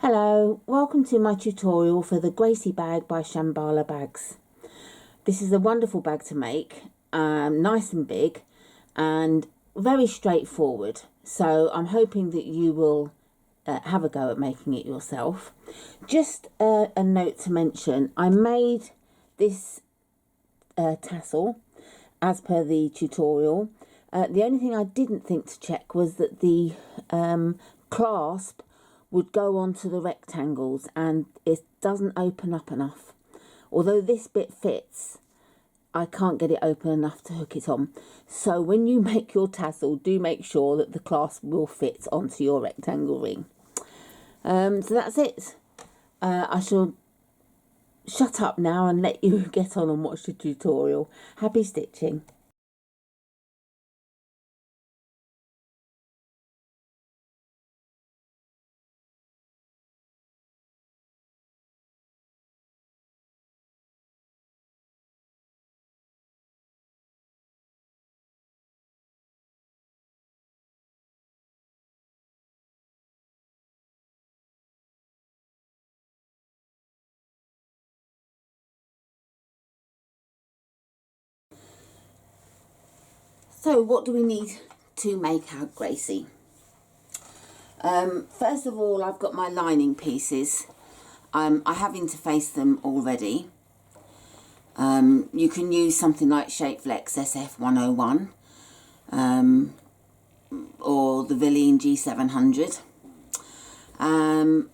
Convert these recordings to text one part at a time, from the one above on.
Hello, welcome to my tutorial for the Gracie Bag by Shamballa Bags. This is a wonderful bag to make, nice and big and very straightforward. So I'm hoping that you will have a go at making it yourself. Just a note to mention, I made this tassel as per the tutorial. The only thing I didn't think to check was that the clasp would go onto the rectangles and it doesn't open up enough. Although this bit fits, I can't get it open enough to hook it on. So when you make your tassel, do make sure that the clasp will fit onto your rectangle ring. So that's it. I shall shut up now and let you get on and watch the tutorial. Happy stitching. So what do we need to make our Gracie? First of all, I've got my lining pieces. I have interfaced them already. You can use something like Shapeflex SF101 or the Villine G700. And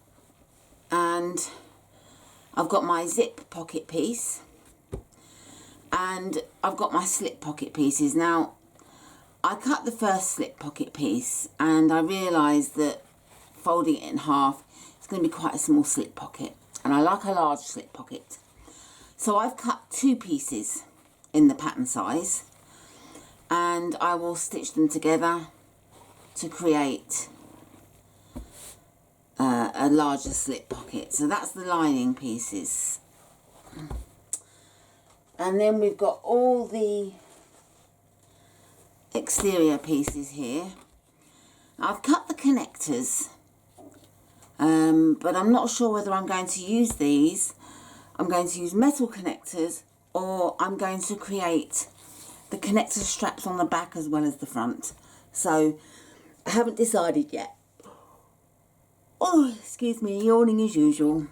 I've got my zip pocket piece and I've got my slip pocket pieces. Now, I cut the first slip pocket piece and I realised that folding it in half, it's going to be quite a small slip pocket, and I like a large slip pocket. So I've cut two pieces in the pattern size and I will stitch them together to create a larger slip pocket. So that's the lining pieces. And then we've got all the exterior pieces here. I've cut the connectors, but I'm not sure whether I'm going to use these. I'm going to use metal connectors, or I'm going to create the connector straps on the back as well as the front. So I haven't decided yet. Oh, excuse me, yawning as usual.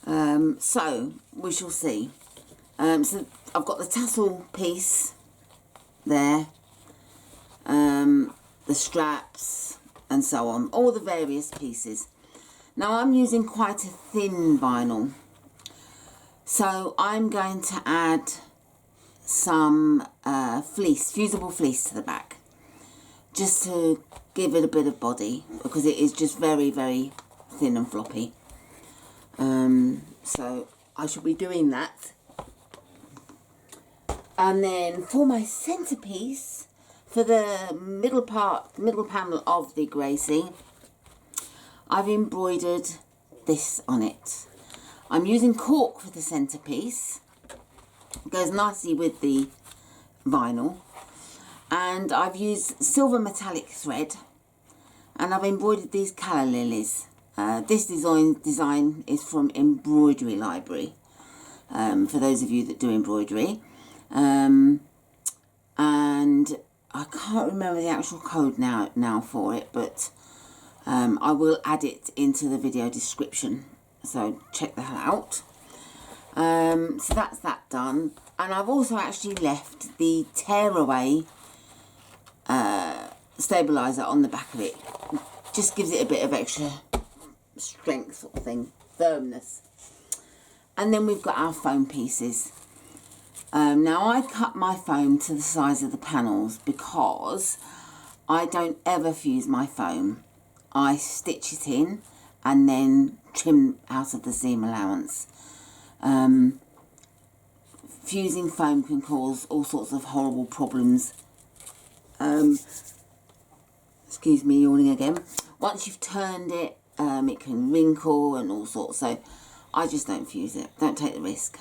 So we shall see. So I've got the tassel piece there, the straps and so on, all the various pieces. Now I'm using quite a thin vinyl, so I'm going to add some fleece, fusible fleece to the back, just to give it a bit of body, because it is just very, very thin and floppy. So I shall be doing that. And then for my centerpiece, for the middle panel of the Gracie, I've embroidered this on it. I'm using cork for the centerpiece. It goes nicely with the vinyl. And I've used silver metallic thread, and I've embroidered these calla lilies. This design is from Embroidery Library, for those of you that do embroidery. And I can't remember the actual code now for it, but I will add it into the video description, so check that out. So that's that done, and I've also actually left the tearaway stabilizer on the back of it. Just gives it a bit of extra strength, sort of thing, firmness. And then we've got our foam pieces. Now I cut my foam to the size of the panels because I don't ever fuse my foam. I stitch it in and then trim out of the seam allowance. Fusing foam can cause all sorts of horrible problems. Excuse me, yawning again. Once you've turned it, it can wrinkle and all sorts, so I just don't fuse it. Don't take the risk.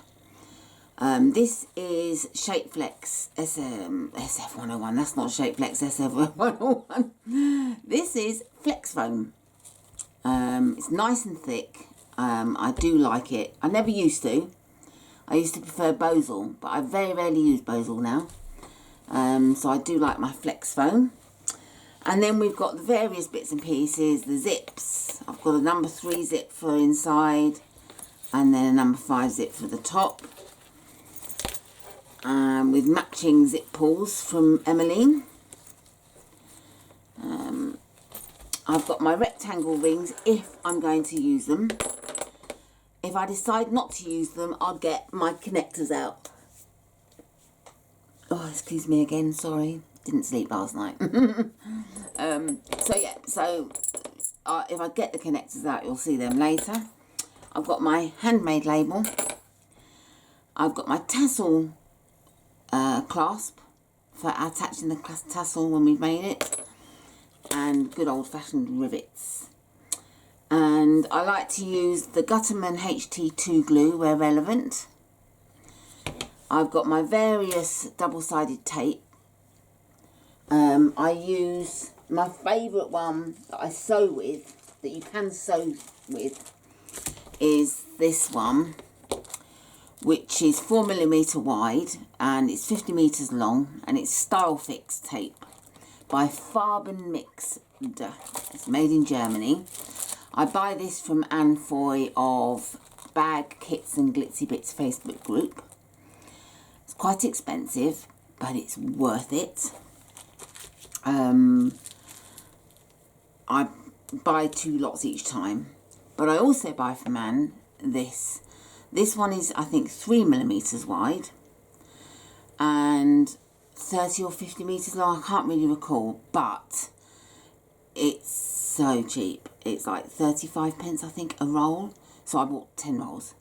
This is Shapeflex SF101. That's not Shapeflex SF101. This is Flex Foam. It's nice and thick. I do like it. I never used to. I used to prefer Bosal, but I very rarely use Bosal now. So I do like my flex foam. And then we've got the various bits and pieces, the zips. I've got a number 3 zip for inside, and then a number 5 zip for the top. With matching zip pulls from Emmeline. I've got my rectangle rings if I'm going to use them. If I decide not to use them, I'll get my connectors out. Oh, excuse me again, sorry. Didn't sleep last night. So yeah, if I get the connectors out, you'll see them later. I've got my handmade label. I've got my tassel clasp for attaching the tassel when we've made it. And good old-fashioned rivets. And I like to use the Gutterman HT2 glue where relevant. I've got my various double-sided tape. I use my favourite one that I sew with, that you can sew with, is this one, which is 4mm wide and it's 50 metres long, and it's Style Fix tape by Farben Mix. It's made in Germany. I buy this from Anne Foy of Bag Kits and Glitzy Bits Facebook group. It's quite expensive, but it's worth it. I buy 2 lots each time, but I also buy from Anne this. This one is, I think, 3mm wide and 30 or 50 metres long. I can't really recall, but it's so cheap. It's like 35 pence, I think, a roll. So I bought 10 rolls.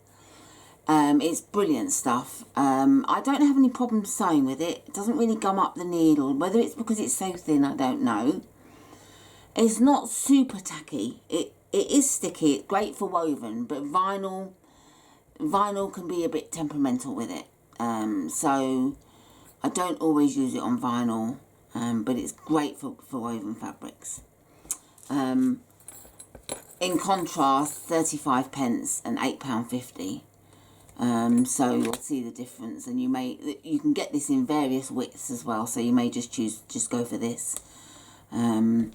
It's brilliant stuff. I don't have any problem sewing with it. It doesn't really gum up the needle. Whether it's because it's so thin, I don't know. It's not super tacky. It is sticky. It's great for woven, but vinyl can be a bit temperamental with it. So I don't always use it on vinyl, but it's great for woven fabrics. In contrast, 35 pence and £8.50. So you'll see the difference, and you can get this in various widths as well, so you may just go for this. And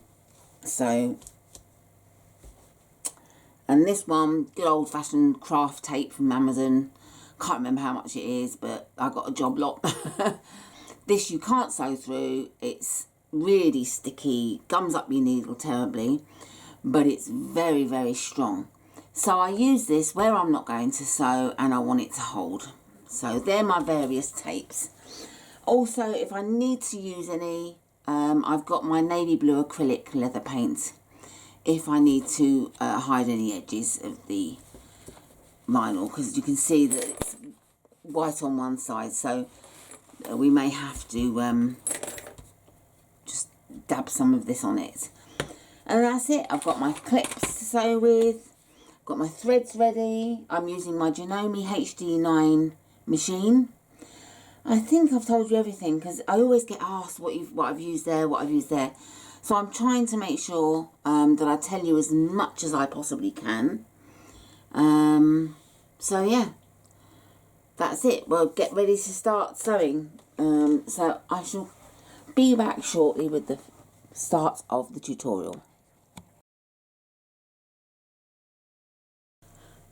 this one, good old-fashioned craft tape from Amazon. Can't remember how much it is, but I got a job lot. This you can't sew through. It's really sticky, gums up your needle terribly, but it's very, very strong. So I use this where I'm not going to sew and I want it to hold. So they're my various tapes. Also, if I need to use any, I've got my navy blue acrylic leather paint if I need to hide any edges of the vinyl, because you can see that it's white on one side, so we may have to just dab some of this on it. And that's it. I've got my clips to sew with, got my threads ready. I'm using my Janome HD9 machine. I think I've told you everything, because I always get asked what I've used there, what I've used there. So I'm trying to make sure that I tell you as much as I possibly can. So yeah, that's it. Well, get ready to start sewing. So I shall be back shortly with the start of the tutorial.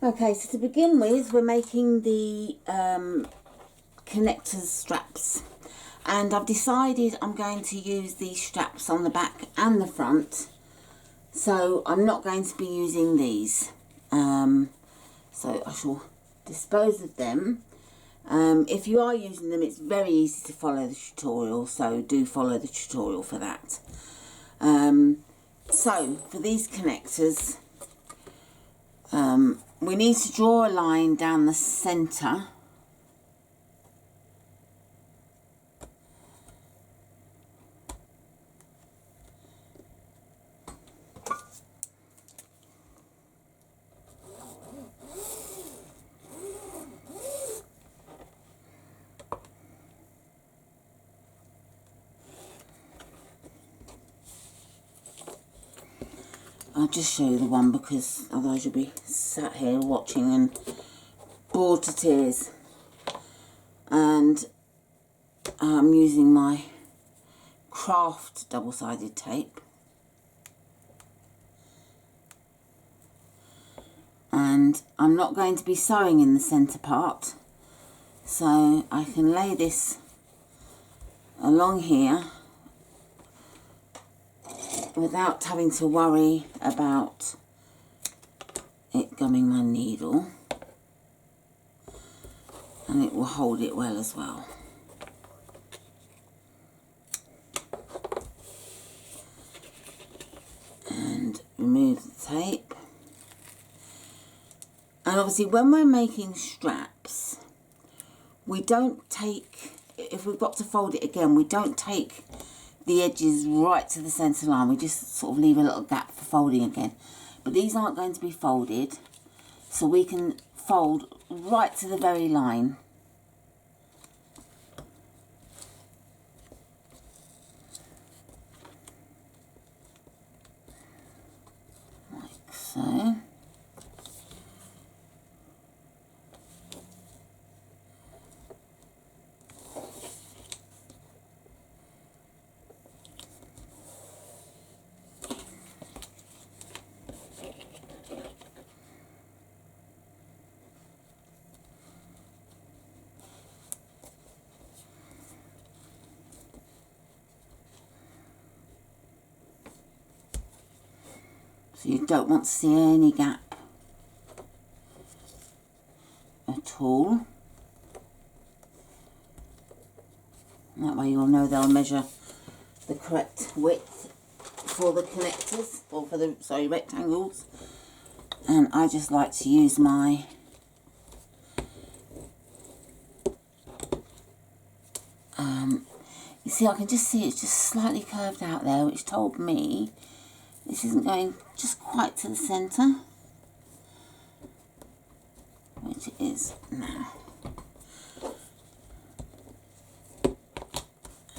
Okay, so to begin with, we're making the connectors straps, and I've decided I'm going to use these straps on the back and the front, so I'm not going to be using these. So I shall dispose of them. If you are using them, it's very easy to follow the tutorial, so do follow the tutorial for that. So for these connectors, we need to draw a line down the centre . I'll just show you the one because otherwise you'll be sat here watching and bored to tears. And I'm using my craft double-sided tape. And I'm not going to be sewing in the centre part, so I can lay this along here without having to worry about it gumming my needle, and it will hold it well as well. And remove the tape. And obviously when we're making straps, we don't take, if we've got to fold it again, we don't take the edges right to the centre line. We just sort of leave a little gap for folding again. But these aren't going to be folded, so we can fold right to the very line. Like so. So you don't want to see any gap at all. That way you'll know they'll measure the correct width for the connectors, or for the, sorry, rectangles. And I just like to use my you see, I can just see it's just slightly curved out there, which told me this isn't going just quite to the centre, which it is now.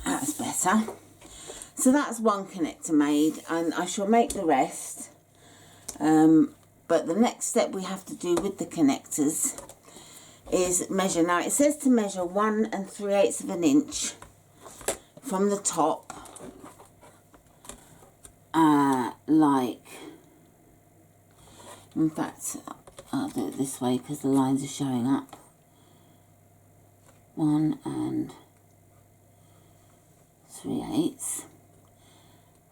That's better. So that's one connector made, and I shall make the rest. But the next step we have to do with the connectors is measure. Now it says to measure 1 3/8 of an inch from the top, like, in fact I'll do it this way because the lines are showing up. 1 3/8.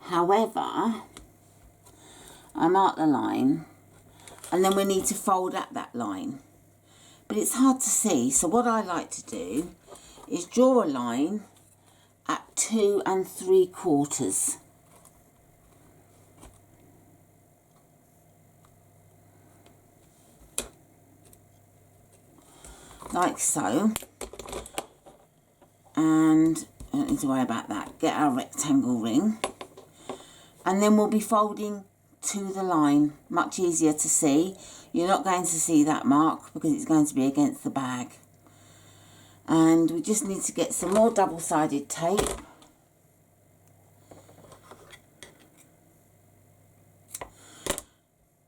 However, I mark the line and then we need to fold at that line, but it's hard to see, so what I like to do is draw a line at 2 3/4. Like so, and I don't need to worry about that. Get our rectangle ring, and then we'll be folding to the line. Much easier to see. You're not going to see that mark because it's going to be against the bag. And we just need to get some more double-sided tape.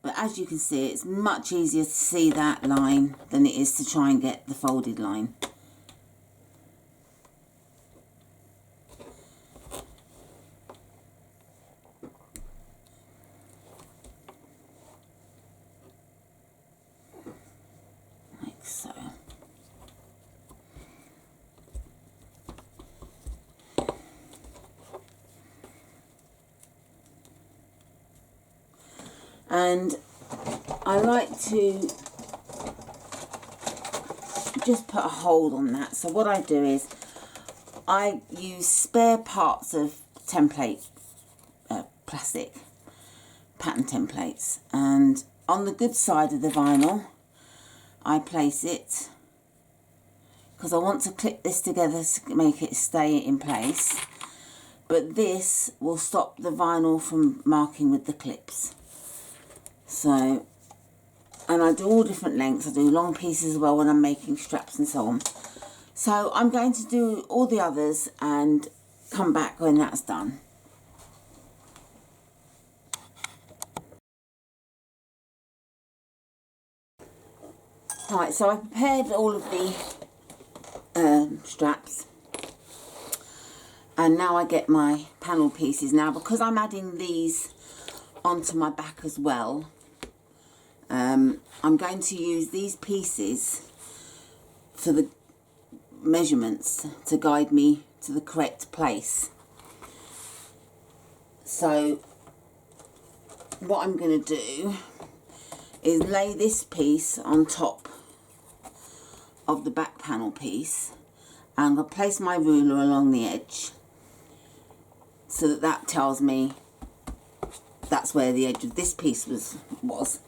But as you can see, it's much easier to see that line than it is to try and get the folded line. Like so. And I like to just put a hold on that. So what I do is I use spare parts of template plastic pattern templates, and on the good side of the vinyl I place it because I want to clip this together to make it stay in place, but this will stop the vinyl from marking with the clips. So, and I do all different lengths. I do long pieces as well when I'm making straps and so on. So I'm going to do all the others and come back when that's done. Right, so I prepared all of the straps, and now I get my panel pieces. Now, because I'm adding these onto my back as well, I'm going to use these pieces for the measurements to guide me to the correct place. So what I'm going to do is lay this piece on top of the back panel piece, and I'm going to place my ruler along the edge so that that tells me that's where the edge of this piece was.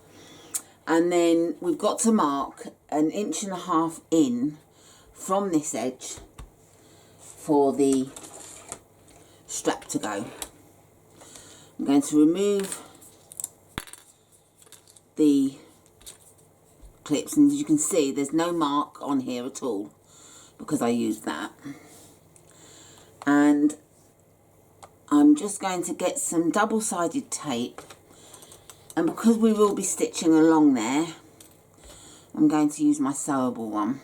And then we've got to mark 1.5 inches in from this edge for the strap to go. I'm going to remove the clips, and as you can see there's no mark on here at all because I used that. And I'm just going to get some double-sided tape, and because we will be stitching along there, I'm going to use my sewable one.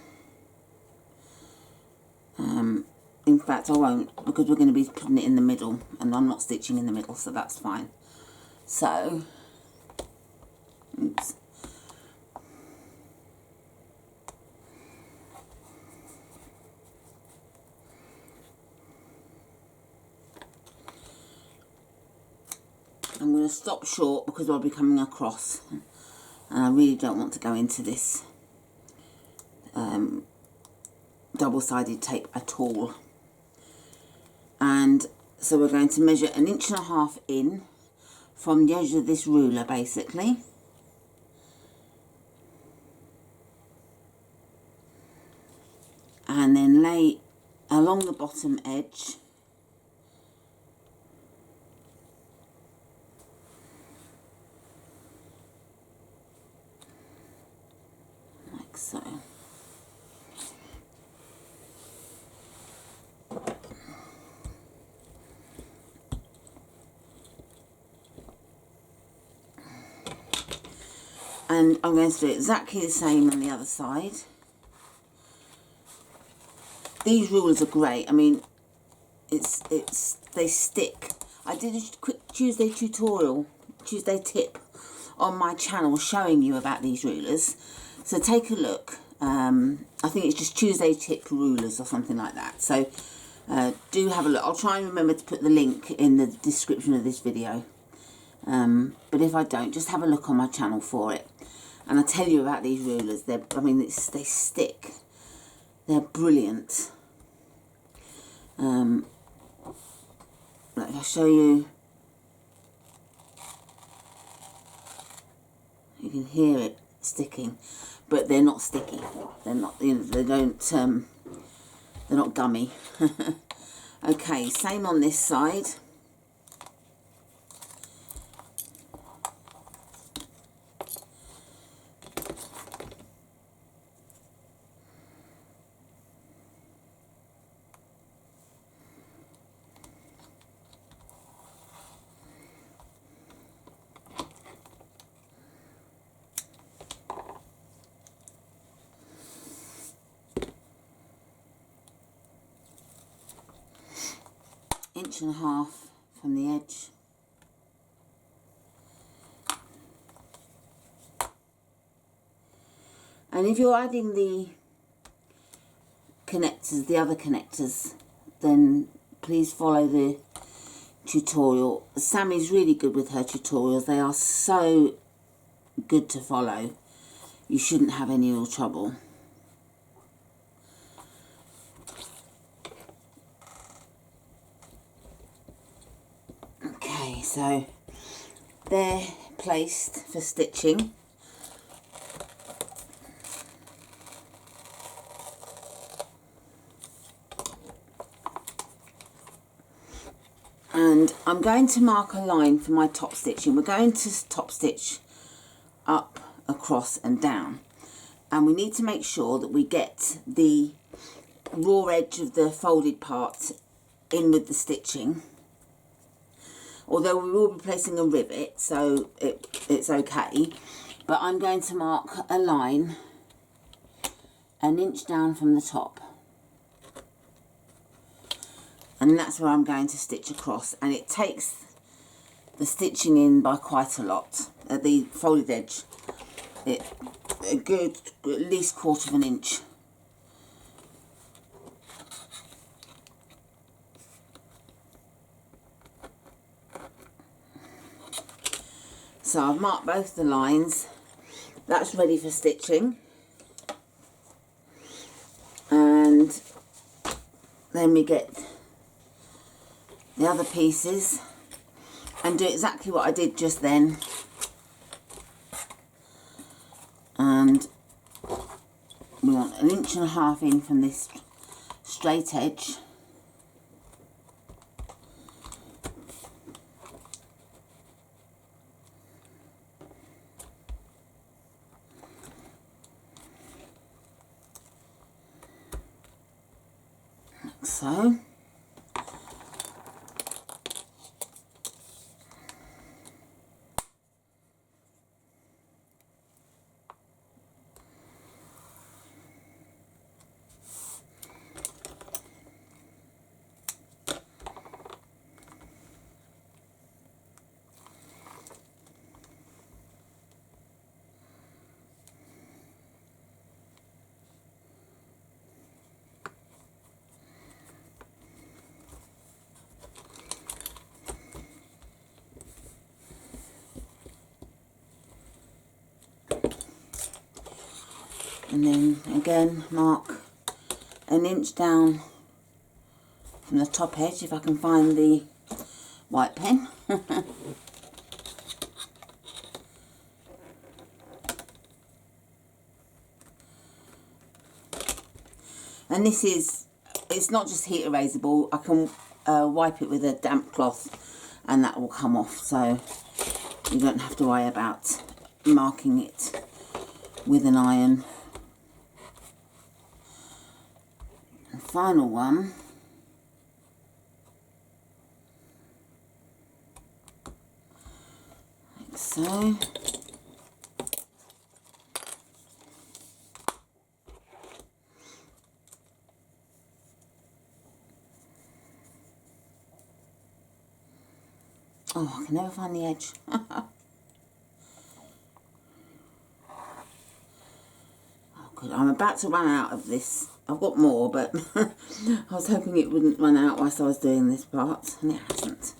In fact I won't, because we're going to be putting it in the middle and I'm not stitching in the middle, so that's fine. So, oops. I'm going to stop short because I'll be coming across, and I really don't want to go into this double-sided tape at all. And so we're going to measure 1.5 inches in from the edge of this ruler, basically. And then lay along the bottom edge like so. And I'm going to do exactly the same on the other side. These rulers are great. I mean, they stick. I did a quick Tuesday tip on my channel showing you about these rulers. So take a look. I think it's just Tuesday tip rulers or something like that. So do have a look. I'll try and remember to put the link in the description of this video. But if I don't, just have a look on my channel for it. And I'll tell you about these rulers. They stick. They're brilliant. Like I'll show you. You can hear it sticking, but they're not sticky. They're not. You know, they don't. They're not gummy. Okay, same on this side. Inch and a half from the edge. And if you're adding the connectors, the other connectors, then please follow the tutorial. Sammy's really good with her tutorials. They are so good to follow. You shouldn't have any real trouble. Okay, so they're placed for stitching. And I'm going to mark a line for my top stitching. We're going to top stitch up, across and down. And we need to make sure that we get the raw edge of the folded part in with the stitching. Although we will be placing a rivet, so it's okay. But I'm going to mark a line an inch down from the top, and that's where I'm going to stitch across, and it takes the stitching in by quite a lot at the folded edge. A good at least 1/4 of an inch. So I've marked both the lines. That's ready for stitching. And then we get the other pieces and do exactly what I did just then. And we want 1.5 inches in from this straight edge. Like so. And then again mark 1 inch down from the top edge if I can find the white pen. And this is, it's not just heat erasable, I can wipe it with a damp cloth and that will come off, so you don't have to worry about marking it with an iron. And final one, like so. Oh, I can never find the edge. Oh, good. I'm about to run out of this. I've got more, but I was hoping it wouldn't run out whilst I was doing this part, and it hasn't.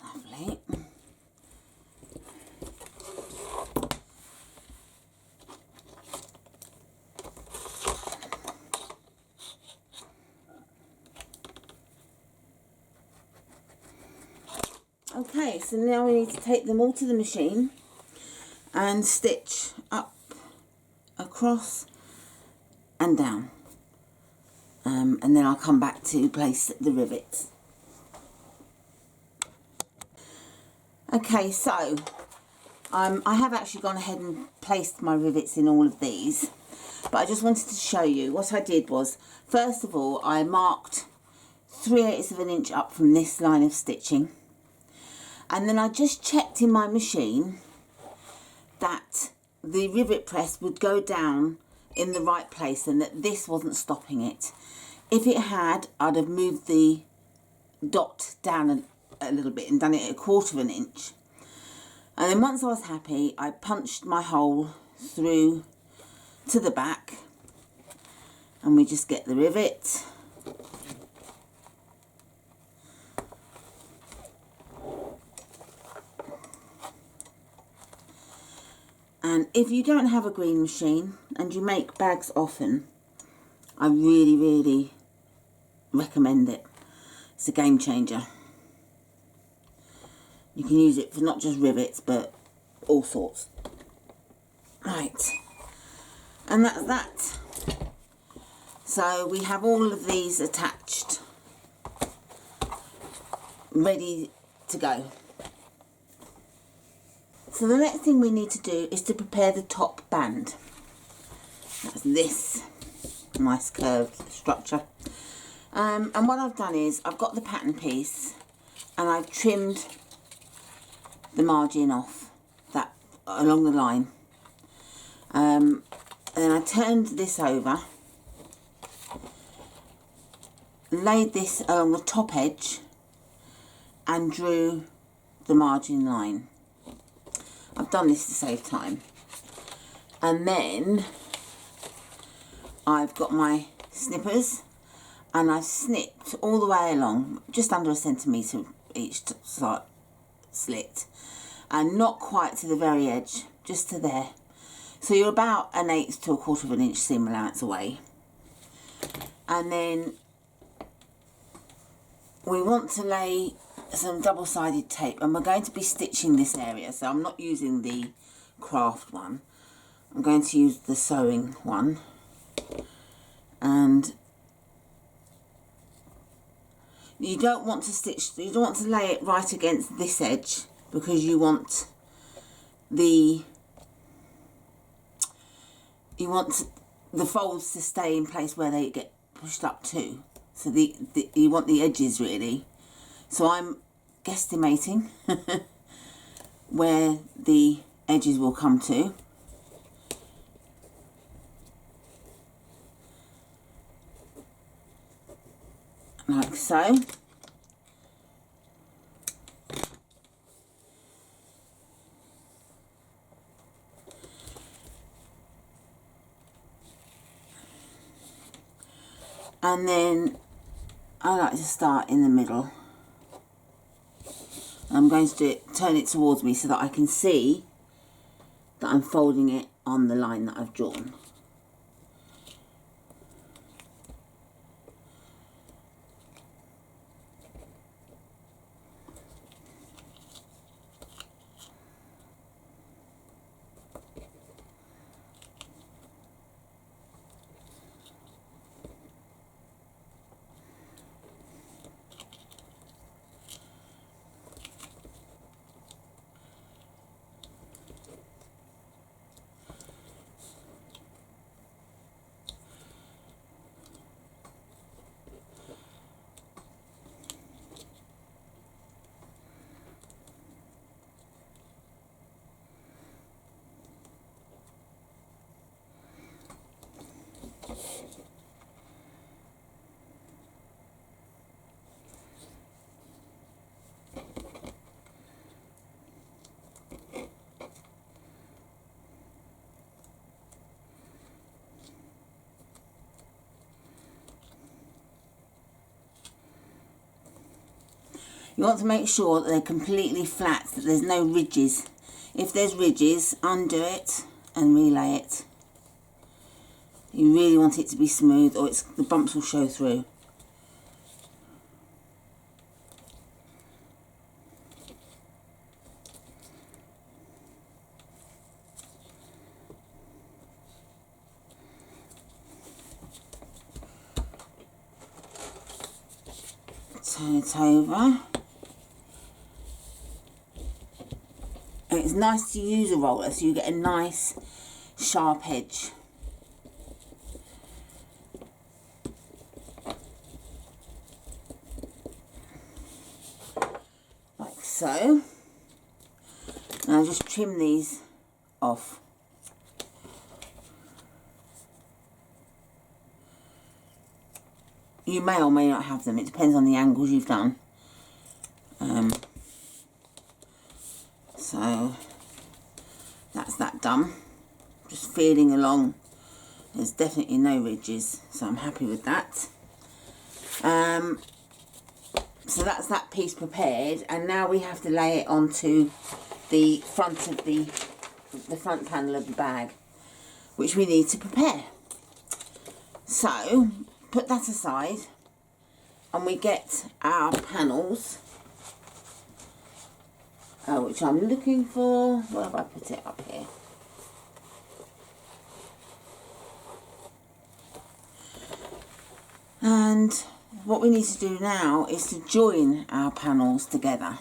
Lovely. Okay, so now we need to take them all to the machine and stitch up, across and down. And then I'll come back to place the rivets. Okay, so I have actually gone ahead and placed my rivets in all of these, but I just wanted to show you what I did was, first of all, I marked 3/8 of an inch up from this line of stitching, and then I just checked in my machine that the rivet press would go down in the right place and that this wasn't stopping it. If it had, I'd have moved the dot down a little bit and done it at 1/4 of an inch. And then once I was happy, I punched my hole through to the back, and we just get the rivet. And if you don't have a green machine and you make bags often, I really, really recommend it. It's a game changer. You can use it for not just rivets, but all sorts. Right, and that's that. So we have all of these attached, ready to go. So the next thing we need to do is to prepare the top band. That's this nice curved structure. And what I've done is I've got the pattern piece and I've trimmed the margin off that along the line. And then I turned this over, laid this along the top edge and drew the margin line. I've done this to save time. And then I've got my snippers and I've snipped all the way along, just under 1 centimetre each slit, and not quite to the very edge, just to there. So you're about 1/8 to 1/4 of an inch seam allowance away. And then we want to lay some double-sided tape, and we're going to be stitching this area, so I'm not using the craft one. I'm going to use the sewing one. And you don't want to stitch, you don't want to lay it right against this edge, because you want the folds to stay in place where they get pushed up to. So you want the edges really. So I'm guesstimating where the edges will come to. Like so. And then I like to start in the middle. I'm going to turn it towards me so that I can see that I'm folding it on the line that I've drawn. You want to make sure that they're completely flat, that there's no ridges. If there's ridges, undo it and relay it. You really want it to be smooth, or the bumps will show through. Turn it over. And it's nice to use a roller so you get a nice sharp edge. Like so. And I'll just trim these off. You may or may not have them, it depends on the angles you've done. So that's that done. Just feeling along. There's definitely no ridges, so I'm happy with that. So that's that piece prepared, and now we have to lay it onto the front of the front panel of the bag, which we need to prepare. So put that aside, and we get our panels, which I'm looking for. Where have I put it? Up here. And what we need to do now is to join our panels together.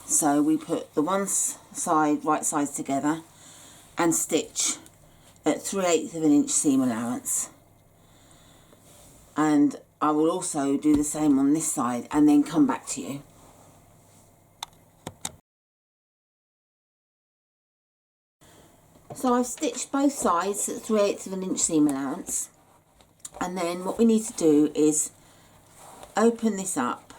So we put the one side, right sides together, and stitch at 3/8 of an inch seam allowance. And I will also do the same on this side and then come back to you. So I've stitched both sides at 3/8 of an inch seam allowance, and then what we need to do is open this up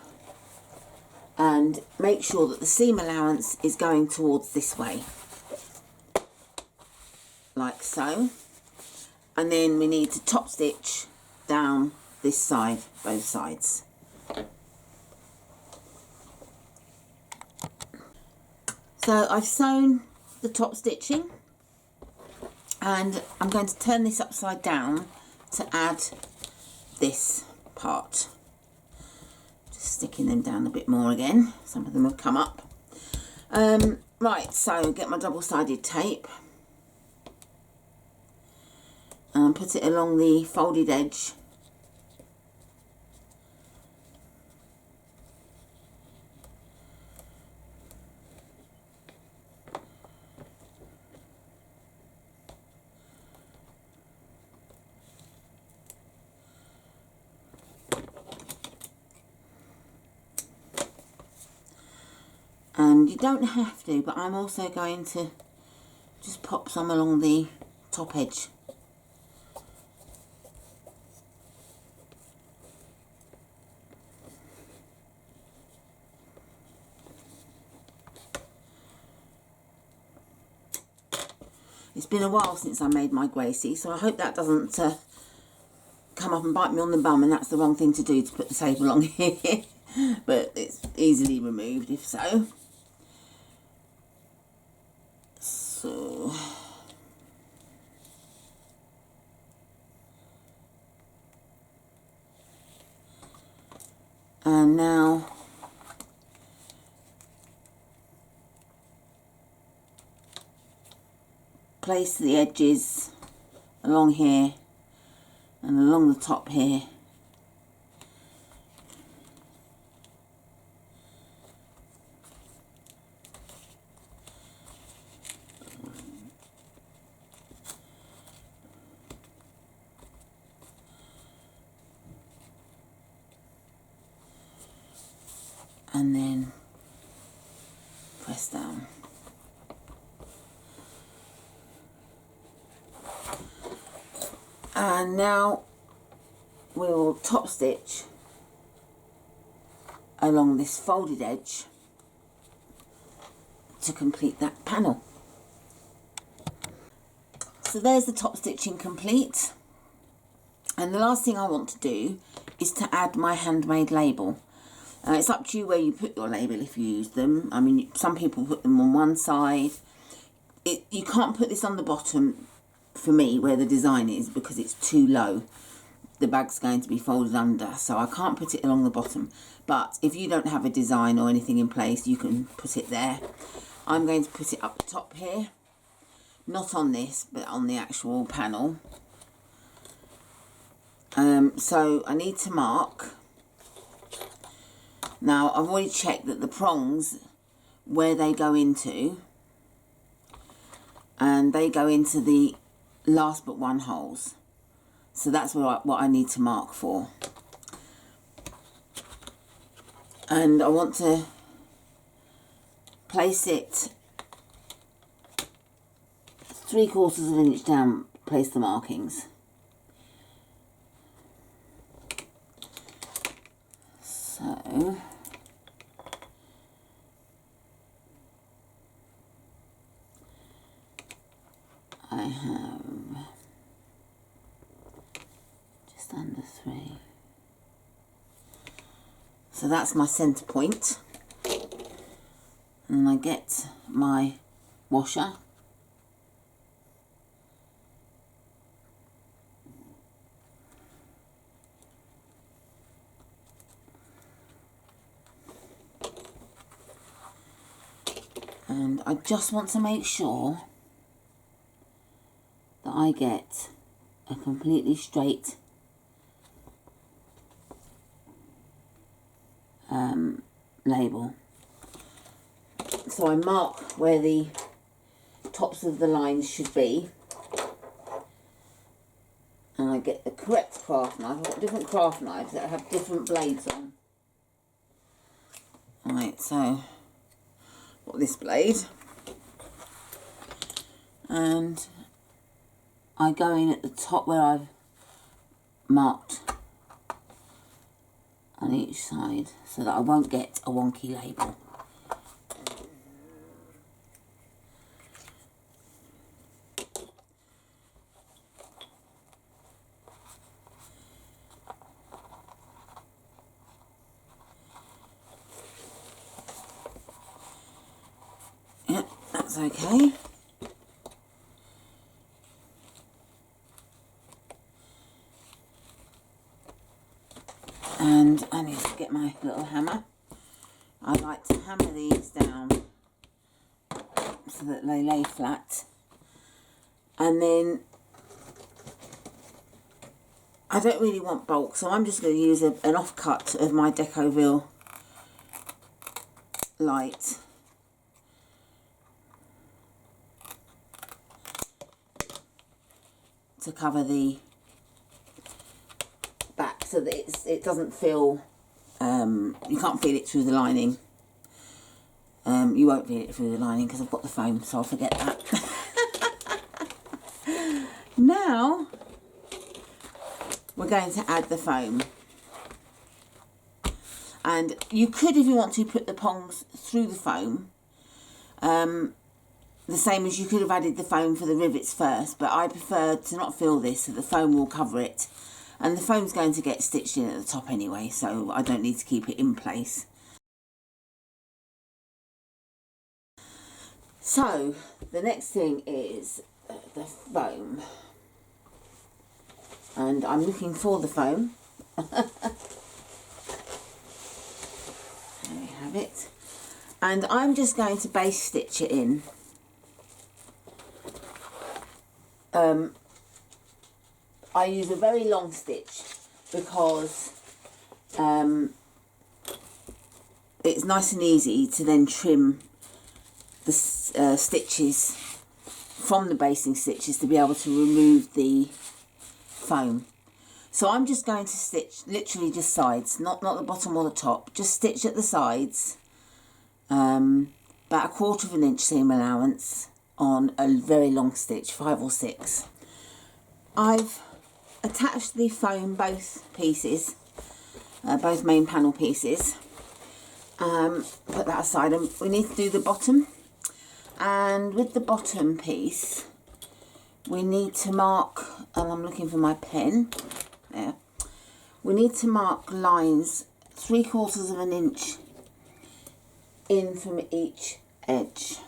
and make sure that the seam allowance is going towards this way, like so. And then we need to top stitch down this side, both sides. So I've sewn the top stitching, and I'm going to turn this upside down to add this part. Just sticking them down a bit more again. Some of them have come up. Right, so get my double-sided tape and put it along the folded edge. And you don't have to, but I'm also going to just pop some along the top edge. It's been a while since I made my Gracie, so I hope that doesn't come up and bite me on the bum, and that's the wrong thing to do, to put the tape along here. But it's easily removed if so. So and now place the edges along here and along the top here. And then press down. And now we'll top stitch along this folded edge to complete that panel. So there's the top stitching complete, and the last thing I want to do is to add my handmade label. It's up to you where you put your label if you use them. I mean, some people put them on one side. You can't put this on the bottom for me where the design is, because it's too low. The bag's going to be folded under, so I can't put it along the bottom. But if you don't have a design or anything in place, you can put it there. I'm going to put it up the top here, not on this, but on the actual panel. So I need to mark. Now I've already checked that the prongs, where they go into, and they go into the last but one holes. So that's what I need to mark for. And I want to place it 3/4 of an inch down, place the markings. So I have just under 3. So that's my centre point. And I get my washer. And I just want to make sure that I get a completely straight label. So I mark where the tops of the lines should be. get the correct craft knife. I've got different craft knives that have different blades on. Right, so got this blade, and I go in at the top where I've marked on each side so that I won't get a wonky label. Yep, that's okay. And I need to get my little hammer. I like to hammer these down so that they lay flat. And then I don't really want bulk, so I'm just going to use an offcut of my Decoville light. To cover the back so that it doesn't feel, you can't feel it through the lining. You won't feel it through the lining because I've got the foam, so I'll forget that. Now we're going to add the foam, and you could, if you want to, put the pongs through the foam, the same as you could have added the foam for the rivets first, but I prefer to not fill this so the foam will cover it, and the foam's going to get stitched in at the top anyway, so I don't need to keep it in place. So the next thing is the foam, and I'm looking for the foam. There we have it, and I'm just going to base stitch it in. I use a very long stitch because it's nice and easy to then trim the stitches from the basting stitches to be able to remove the foam. So I'm just going to stitch literally just sides, not the bottom or the top, just stitch at the sides, about 1/4 of an inch seam allowance on a very long stitch, 5 or 6. I've attached the foam, both pieces, both main panel pieces. Put that aside, and we need to do the bottom. And with the bottom piece, we need to mark, and I'm looking for my pen, there. We need to mark lines 3/4 of an inch in from each edge.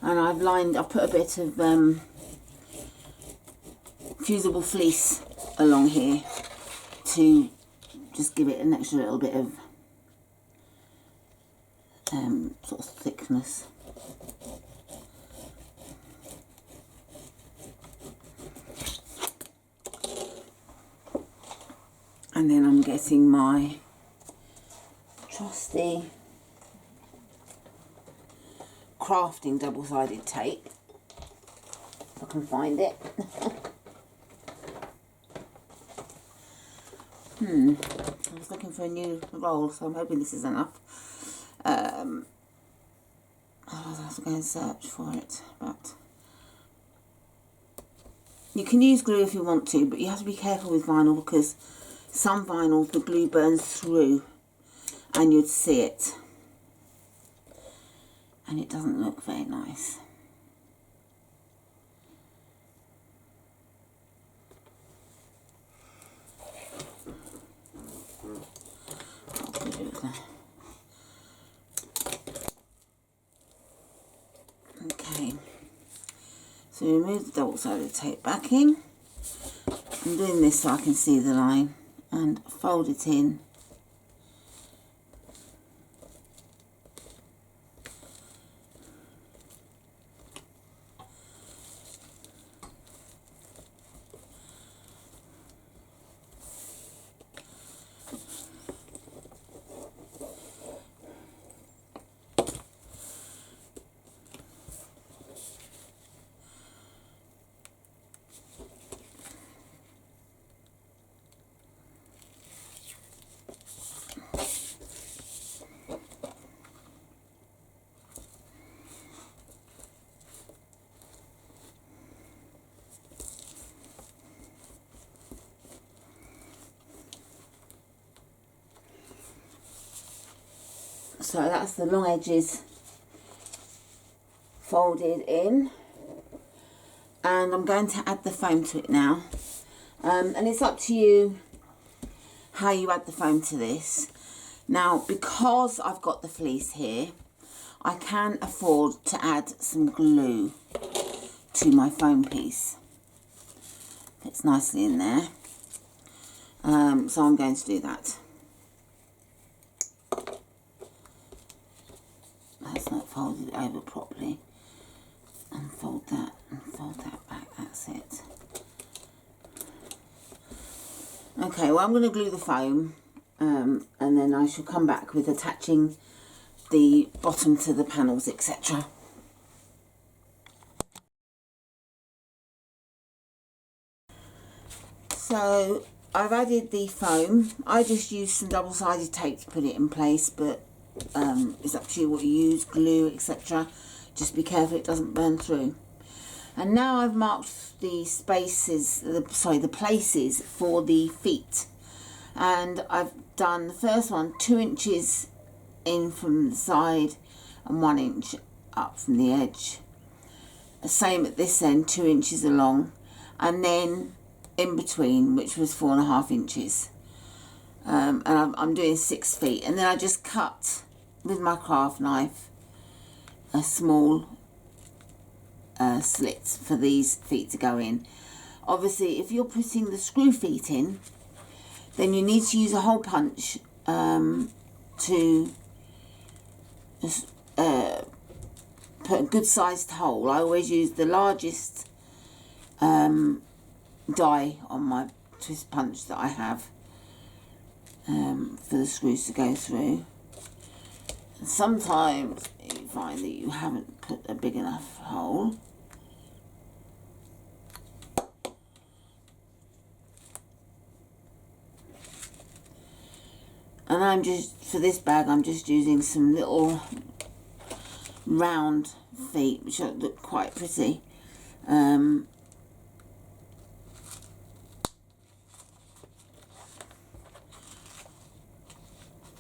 And I've put a bit of fusible fleece along here to just give it an extra little bit of sort of thickness. And then I'm getting my trusty crafting double-sided tape, if I can find it. I was looking for a new roll, so I'm hoping this is enough. I'll have to go and search for it, but you can use glue if you want to, but you have to be careful with vinyl because some vinyl, the glue burns through and you'd see it, and it doesn't look very nice. Okay, so remove the double-sided tape backing. I'm doing this so I can see the line, and fold it in. So that's the long edges folded in, and I'm going to add the foam to it now. And it's up to you how you add the foam to this. Now, because I've got the fleece here, I can afford to add some glue to my foam piece. Fits nicely in there. So I'm going to do that. That's not folded over properly. And fold that back. That's it. Okay, well, I'm going to glue the foam, and then I shall come back with attaching the bottom to the panels, etc. So I've added the foam. I just used some double-sided tape to put it in place, but it's up to you what you use, glue, etc. Just be careful it doesn't burn through. And now I've marked the spaces, the places for the feet. And I've done the first one 2 inches in from the side and 1 inch up from the edge. Same at this end, 2 inches along, and then in between, which was 4.5 inches. And I'm doing 6 feet, and then I just cut with my craft knife a small slit for these feet to go in. Obviously, if you're putting the screw feet in, then you need to use a hole punch to put a good sized hole. I always use the largest die on my twist punch that I have for the screws to go through. And sometimes you find that you haven't put a big enough hole. And I'm just, for this bag, I'm just using some little round feet, which look quite pretty.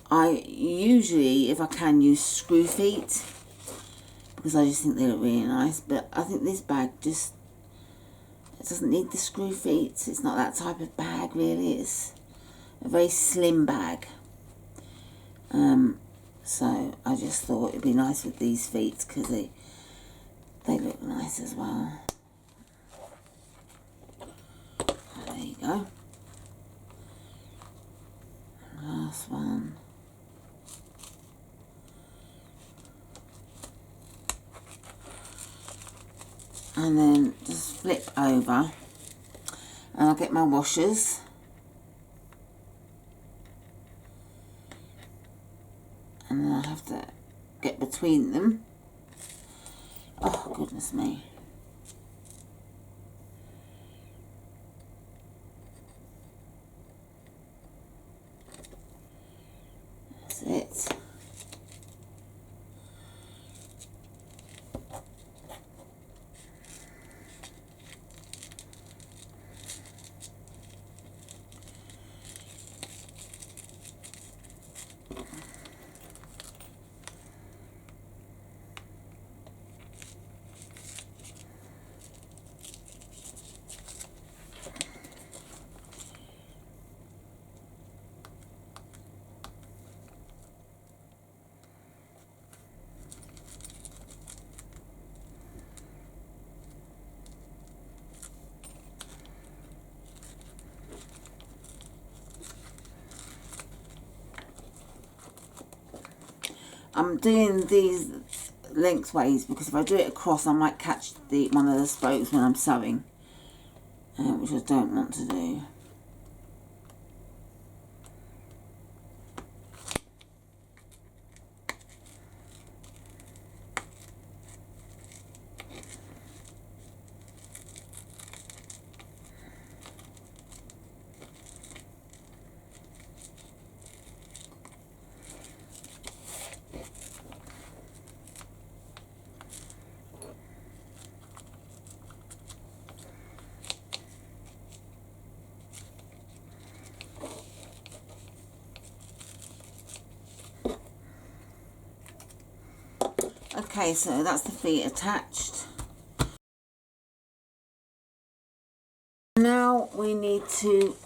I usually, if I can, use screw feet, because I just think they look really nice. But I think this bag just, it doesn't need the screw feet. It's not that type of bag, really. It's a very slim bag. So I just thought it'd be nice with these feet, because they look nice as well. There you go. Last one. And then just flip over, and I'll get my washers. And then I have to get between them. Oh, goodness me. That's it. I'm doing these lengthways because if I do it across, I might catch one of the spokes when I'm sewing, which I don't want to do. Okay, so that's the feet attached. Now we need to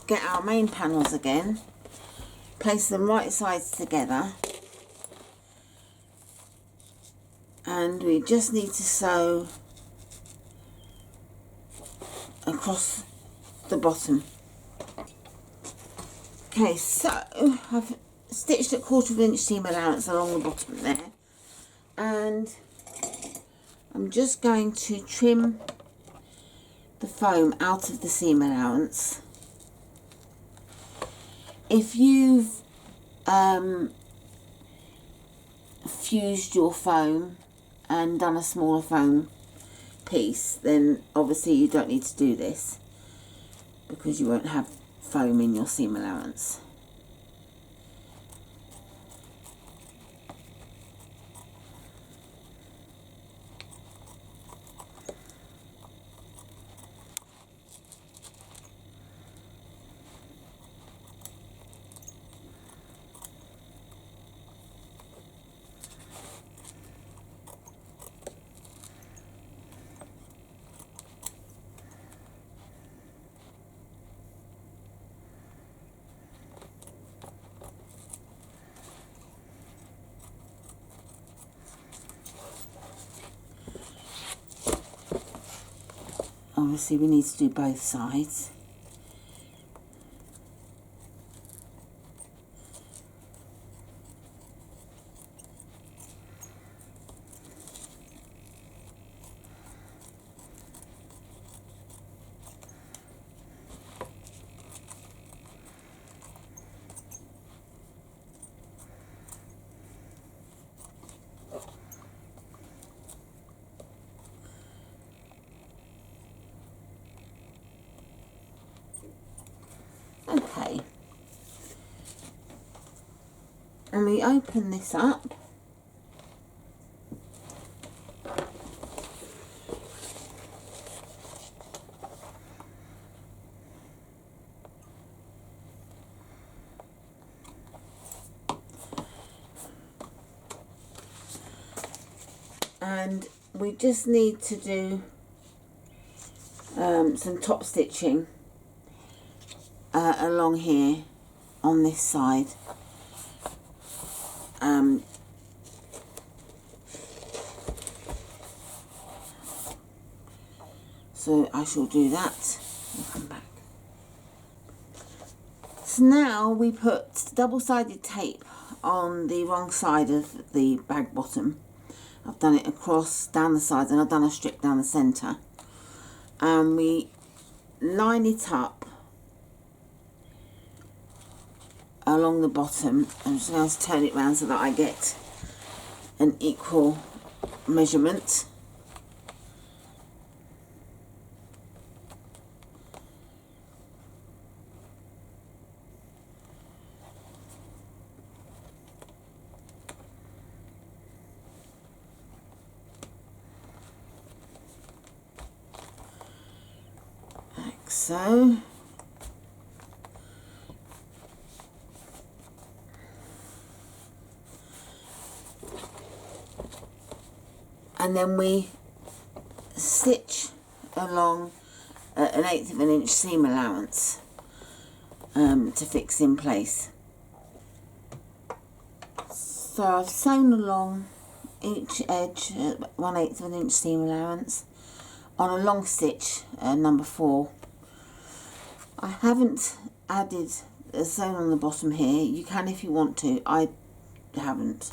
get our main panels again, place them right sides together, and we just need to sew across the bottom. Okay, so I've stitched a 1/4 inch seam allowance along the bottom there, and I'm just going to trim the foam out of the seam allowance. If you've fused your foam and done a smaller foam piece, then obviously you don't need to do this because you won't have foam in your seam allowance. Obviously we need to do both sides. Okay, and we open this up, and we just need to do some top stitching along here on this side. So I shall do that and come back. So now we put double-sided tape on the wrong side of the bag bottom. I've done it across, down the sides, and I've done a strip down the centre. And we line it up along the bottom. I'm just going to turn it round so that I get an equal measurement. Like so. And then we stitch along an 1/8 of an inch seam allowance to fix in place. So I've sewn along each edge at 1/8 of an inch seam allowance on a long stitch, number 4. I haven't added a sewn on the bottom here. You can if you want to. I haven't.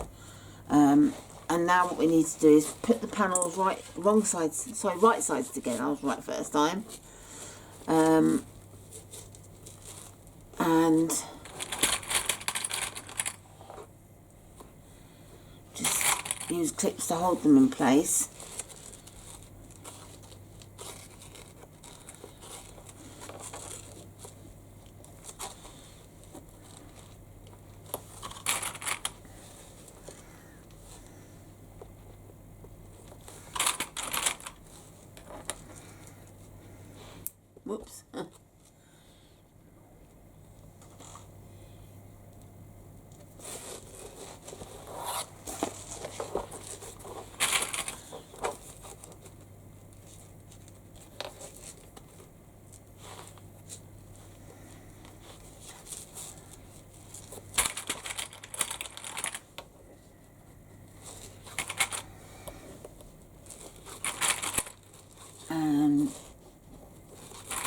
And now what we need to do is put the panels right sides together. I was right first time. And just use clips to hold them in place. Whoops.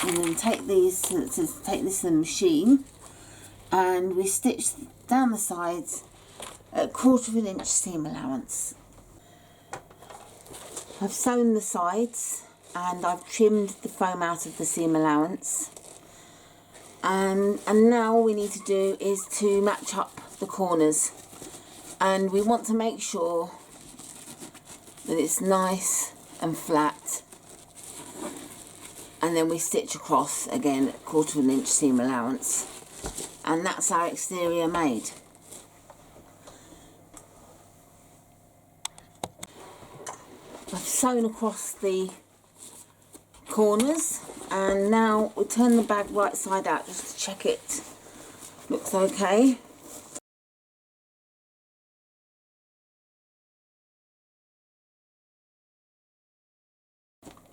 and then take these to take this to the machine, and we stitch down the sides at 1/4 inch seam allowance. I've sewn the sides and I've trimmed the foam out of the seam allowance, and now all we need to do is to match up the corners, and we want to make sure that it's nice and flat, and then we stitch across again at 1/4 inch seam allowance, and that's our exterior made. I've sewn across the corners, and now we'll turn the bag right side out just to check it looks okay.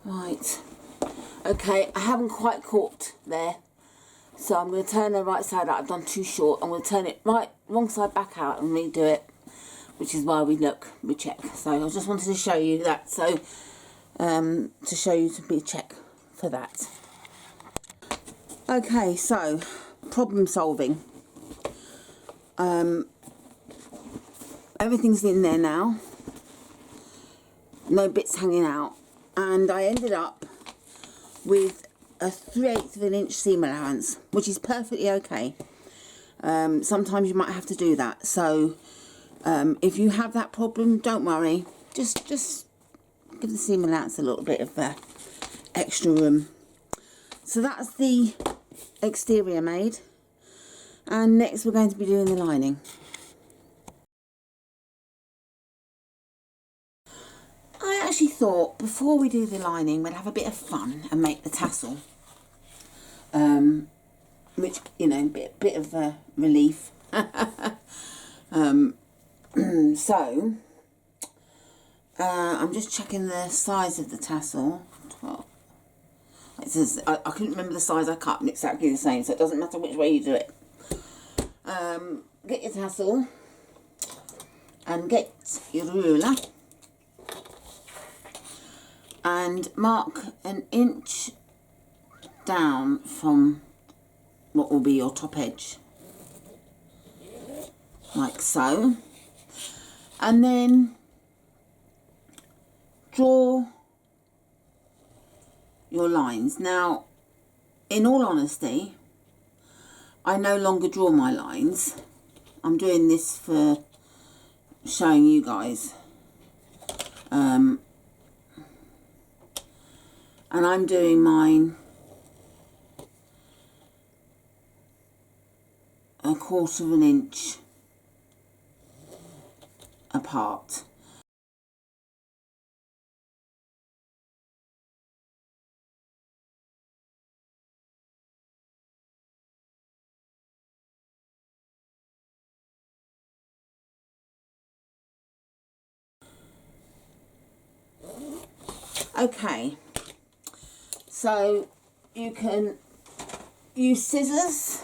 Right, okay, I haven't quite caught there, so I'm going to turn the right side out. I've done too short. I'm going to turn it wrong side back out and redo it, which is why we check. So I just wanted to show you that, so to show you to check for that. Okay, so problem solving. Everything's in there now, no bits hanging out, and I ended up with a 3/8 inch seam allowance, which is perfectly okay. Sometimes you might have to do that, so if you have that problem, don't worry, just give the seam allowance a little bit of extra room. So that's the exterior made, and next we're going to be doing the lining. I actually thought before we do the lining we'd have a bit of fun and make the tassel, which, you know, bit of relief. So I'm just checking the size of the tassel. Well, it says I couldn't remember the size I cut, and exactly the same, so it doesn't matter which way you do it. Get your tassel and get your ruler and mark 1 inch down from what will be your top edge, like so, and then draw your lines. Now, in all honesty, I no longer draw my lines. I'm doing this for showing you guys, and I'm doing mine 1/4 inch apart. Okay, so you can use scissors.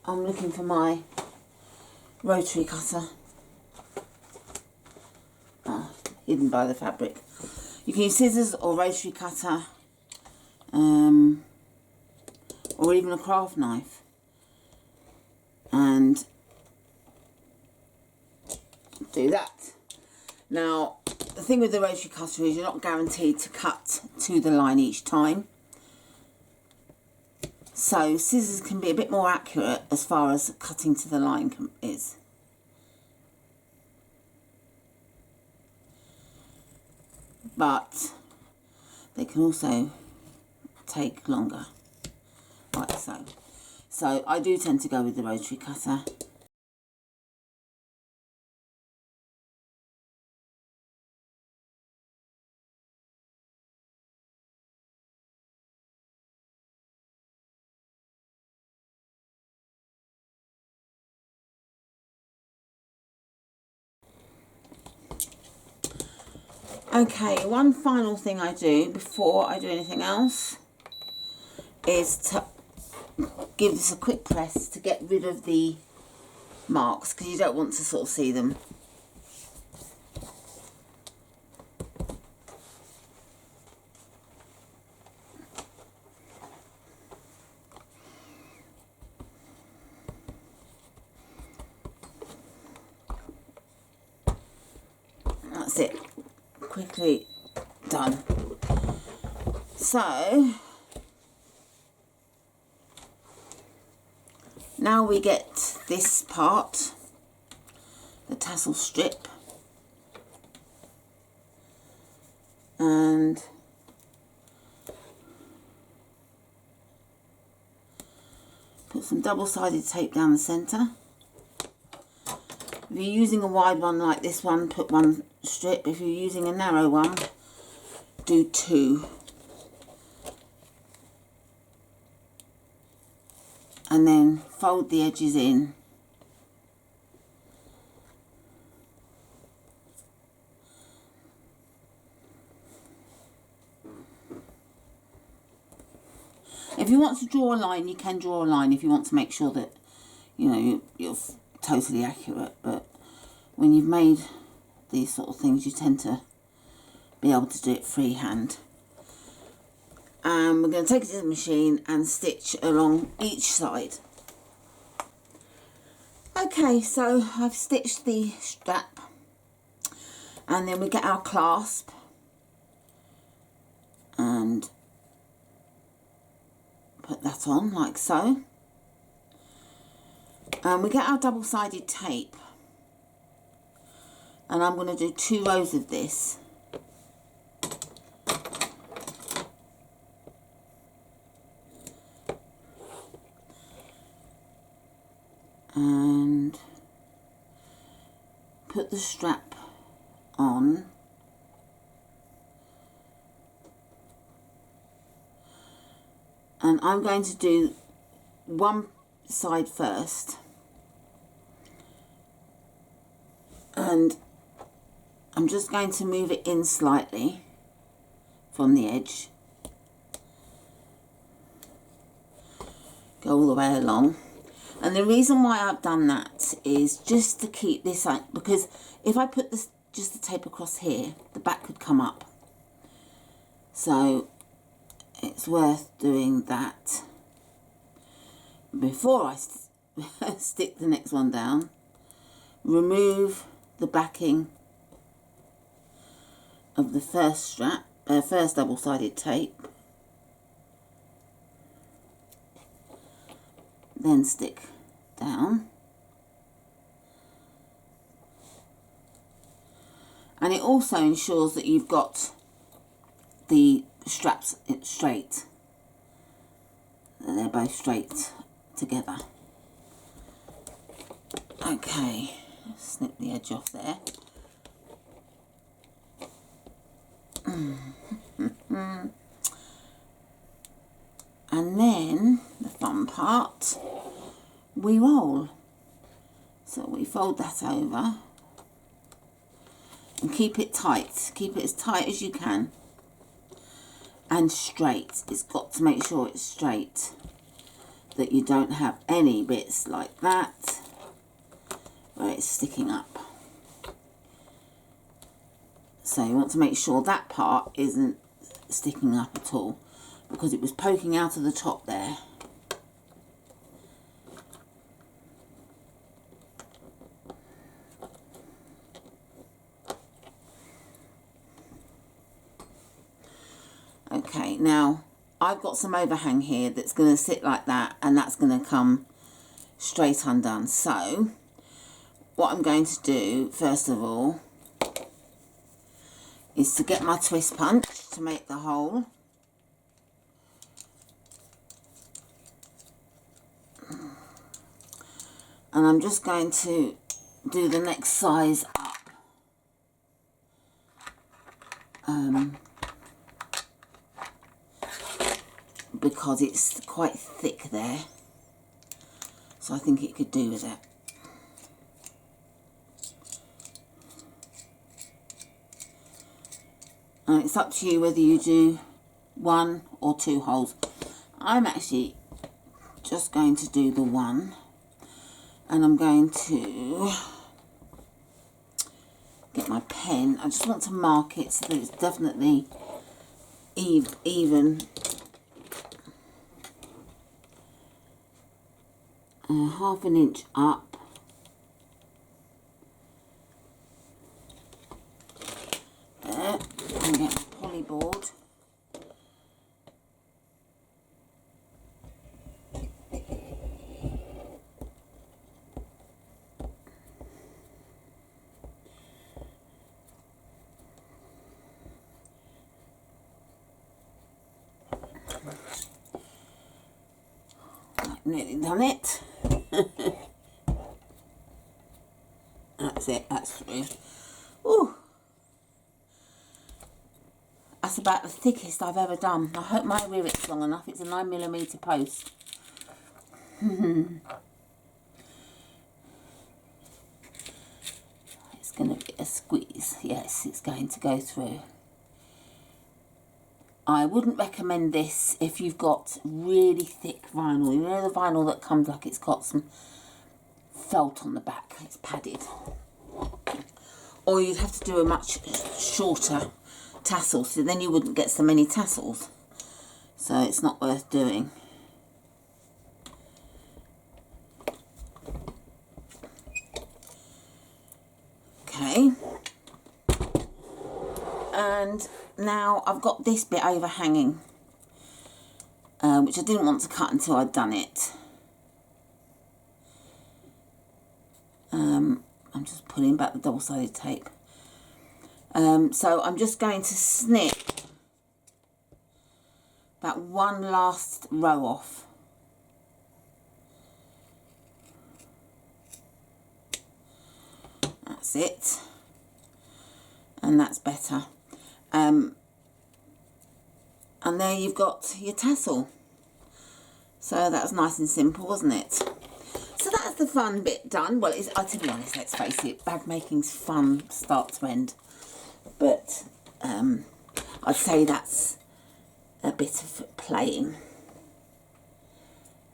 I'm looking for my rotary cutter. Oh, hidden by the fabric. You can use scissors or rotary cutter, or even a craft knife, and do that. Now, the thing with the rotary cutter is you're not guaranteed to cut to the line each time, so scissors can be a bit more accurate as far as cutting to the line is. But they can also take longer, like so. So I do tend to go with the rotary cutter. Okay, one final thing I do before I do anything else is to give this a quick press to get rid of the marks, because you don't want to sort of see them. that's it, quickly done. So now we get this part, the tassel strip, and put some double-sided tape down the centre. If you're using a wide one like this one, put one strip. If you're using a narrow one, do two. And then fold the edges in. If you want to draw a line, you can draw a line if you want to make sure that, you know, you're totally accurate. But when you've made these sort of things, you tend to be able to do it freehand. And we're going to take it to the machine and stitch along each side. Okay, so I've stitched the strap, and then we get our clasp and put that on like so. And we get our double-sided tape, and I'm going to do 2 rows of this. And put the strap on. And I'm going to do one side first. And I'm just going to move it in slightly from the edge. Go all the way along. And the reason why I've done that is just to keep this out, because if I put this just the tape across here, the back could come up. So it's worth doing that before I stick the next one down. Remove the backing of the first strap, first double-sided tape. Then stick down, and it also ensures that you've got the straps straight, that they're both straight together. Okay, snip the edge off there. And then the fun part, we roll. So we fold that over and keep it tight. Keep it as tight as you can and straight. It's got to make sure it's straight, that you don't have any bits like that where it's sticking up. So you want to make sure that part isn't sticking up at all, because it was poking out of the top there. Okay, now I've got some overhang here that's going to sit like that, and that's going to come straight undone. So what I'm going to do first of all is to get my twist punch to make the hole. And I'm just going to do the next size up. Because it's quite thick there. So I think it could do with it. And it's up to you whether you do 1 or 2 holes. I'm actually just going to do the 1. And I'm going to get my pen. I just want to mark it so that it's definitely even. Half an inch up. nearly done it. That's it, that's through. Ooh. That's about the thickest I've ever done. I hope my rivet's long enough. It's a 9mm post. It's going to be a squeeze. Yes, it's going to go through. I wouldn't recommend this if you've got really thick vinyl. You know the vinyl that comes like it's got some felt on the back. It's padded. Or you'd have to do a much shorter tassel, so then you wouldn't get so many tassels. So it's not worth doing. Okay. And now I've got this bit overhanging, which I didn't want to cut until I'd done it. I'm just pulling back the double-sided tape. So I'm just going to snip that one last row off. That's it. And that's better. And there you've got your tassel. So that was nice and simple, wasn't it? So that's the fun bit done. Well, to be honest, let's face it, bag making's fun start to end. But I'd say that's a bit of playing.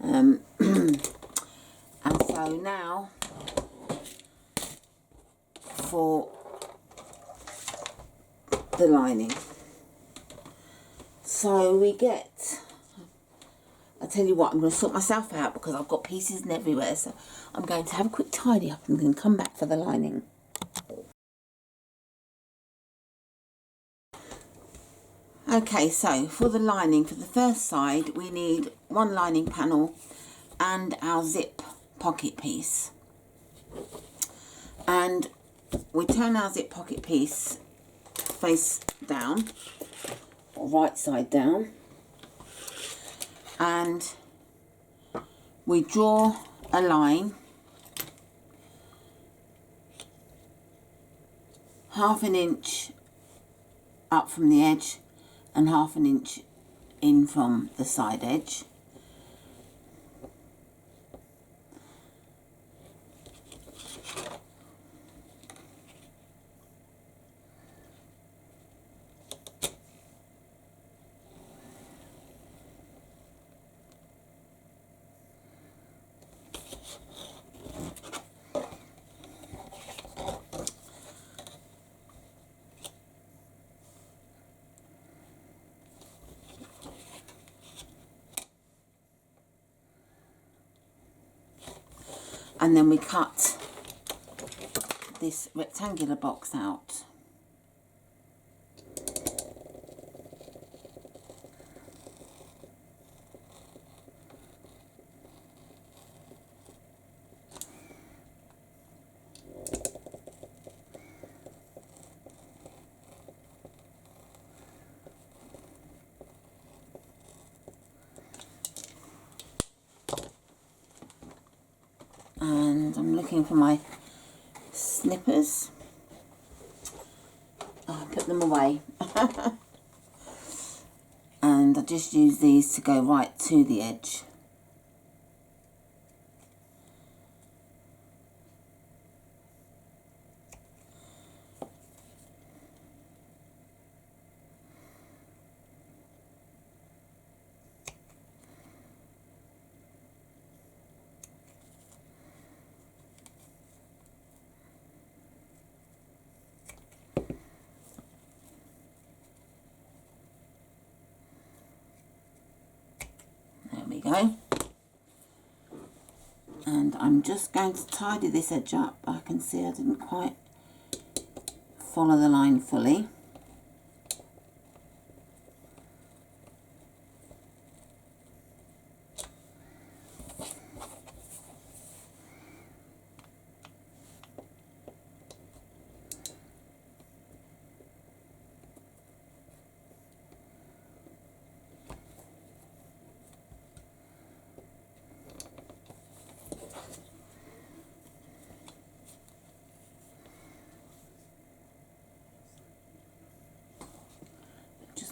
And so now for the lining. So we get, I tell you what, I'm going to sort myself out because I've got pieces and everywhere. So I'm going to have a quick tidy up and then come back for the lining. Okay, so for the lining, for the first side, we need one lining panel and our zip pocket piece. And we turn our zip pocket piece face down, or right side down, and we draw a line half an inch up from the edge and half an inch in from the side edge. And then we cut this rectangular box out. And I'm looking for my snippers. Oh, I put them away. And I just use these to go right to the edge. There we go. And I'm just going to tidy this edge up. I can see I didn't quite follow the line fully.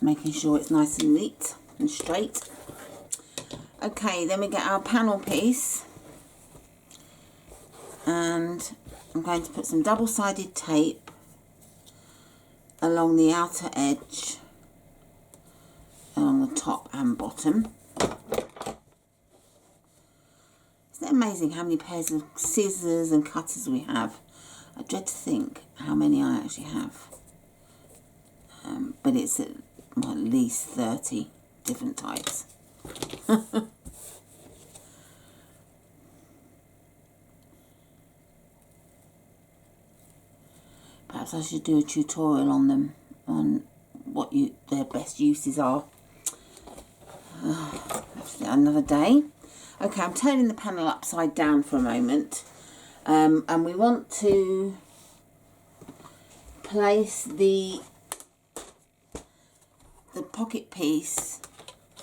Just making sure it's nice and neat and straight. Okay, then we get our panel piece, and I'm going to put some double-sided tape along the outer edge, along the top and bottom. Isn't it amazing how many pairs of scissors and cutters we have? I dread to think how many I actually have. But it's at least 30 different types. Perhaps I should do a tutorial on them, on what their best uses are. Another day. Okay, I'm turning the panel upside down for a moment, and we want to place the pocket piece.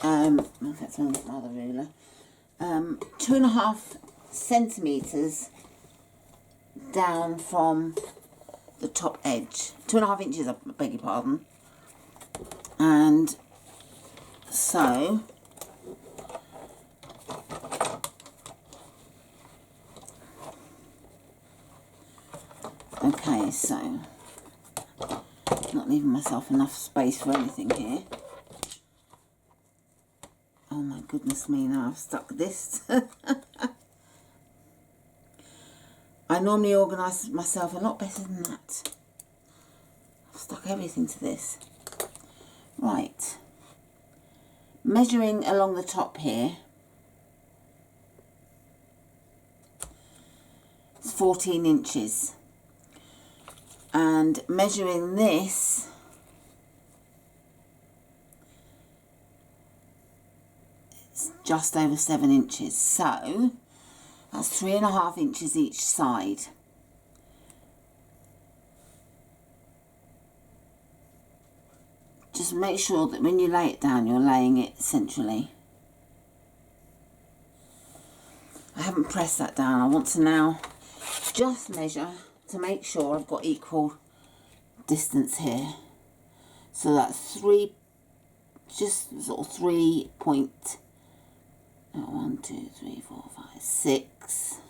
That's my other ruler. 2.5 centimeters down from the top edge. 2.5 inches, I beg your pardon. And so okay, so not leaving myself enough space for anything here. Oh my goodness me, now I've stuck this. I normally organise myself a lot better than that. I've stuck everything to this. Right. Measuring along the top here. It's 14 inches. And measuring this, it's just over 7 inches. So that's 3.5 inches each side. Just make sure that when you lay it down, you're laying it centrally. I haven't pressed that down. I want to now just measure to make sure I've got equal distance here. So that's just sort of 3 point, 1, 2, 3, 4, 5, 6.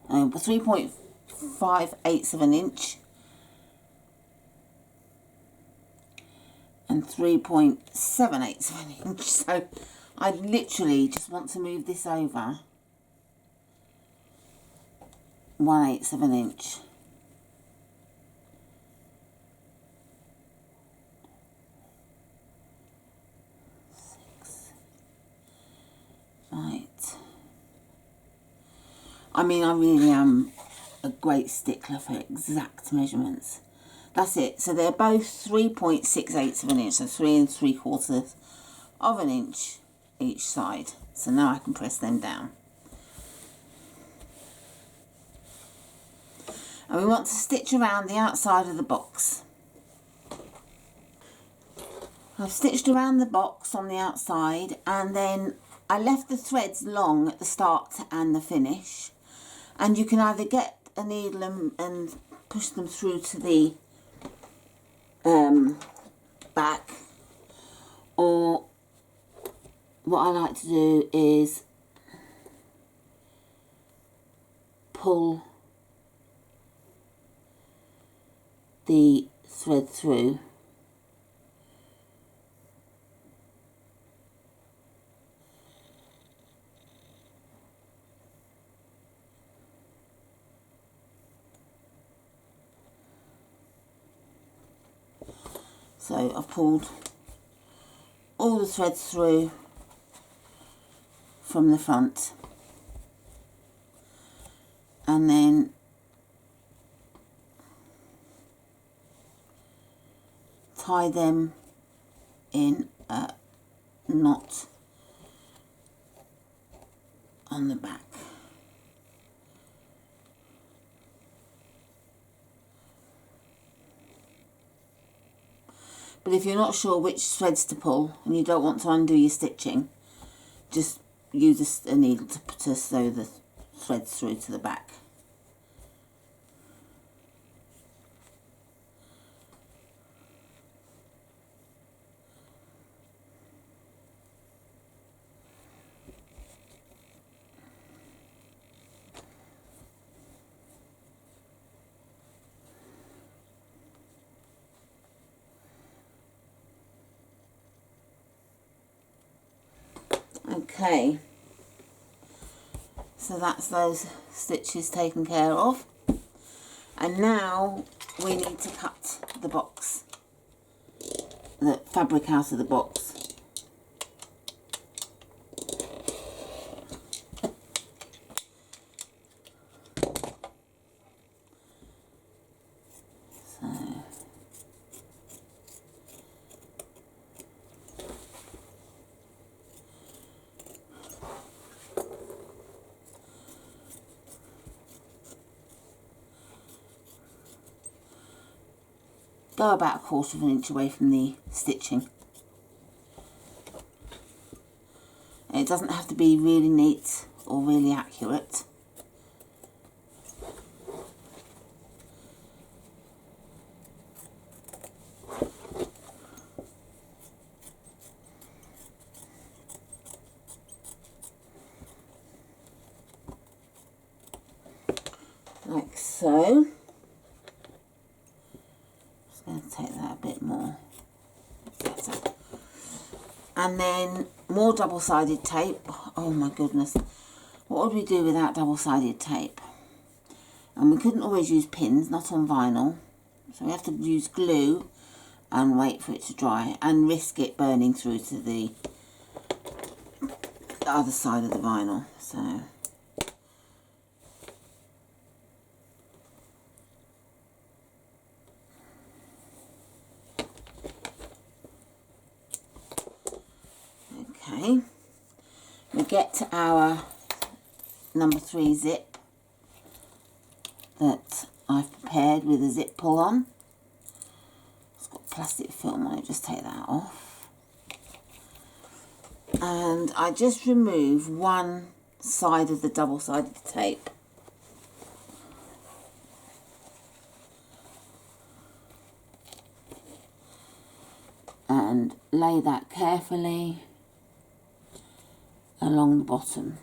3.5/8 of an inch. And 3.7/8 of an inch. So I literally just want to move this over 1/8 of an inch. Right. I mean, I really am a great stickler for exact measurements. That's it. So they're both 3.68 of an inch, so 3 3/4 of an inch each side. So now I can press them down. And we want to stitch around the outside of the box. I've stitched around the box on the outside, and then I left the threads long at the start and the finish. And you can either get a needle and push them through to the back, or what I like to do is pull the thread through. So I've pulled all the threads through from the front, and then tie them in a knot on the back. But if you're not sure which threads to pull and you don't want to undo your stitching, just use a needle to sew the threads through to the back. Okay, so that's those stitches taken care of, and now we need to cut the box, the fabric out of the box. Go about 1/4 of an inch away from the stitching. It doesn't have to be really neat or really accurate. Like so. Just going to take that a bit more. Better. And then more double-sided tape. Oh my goodness. What would we do without double-sided tape? And we couldn't always use pins, not on vinyl. So we have to use glue and wait for it to dry and risk it burning through to the other side of the vinyl. So okay, we get to our number 3 zip that I've prepared with a zip pull on. It's got plastic film on it, just take that off. And I just remove one side of the double-sided tape. And lay that carefully along the bottom.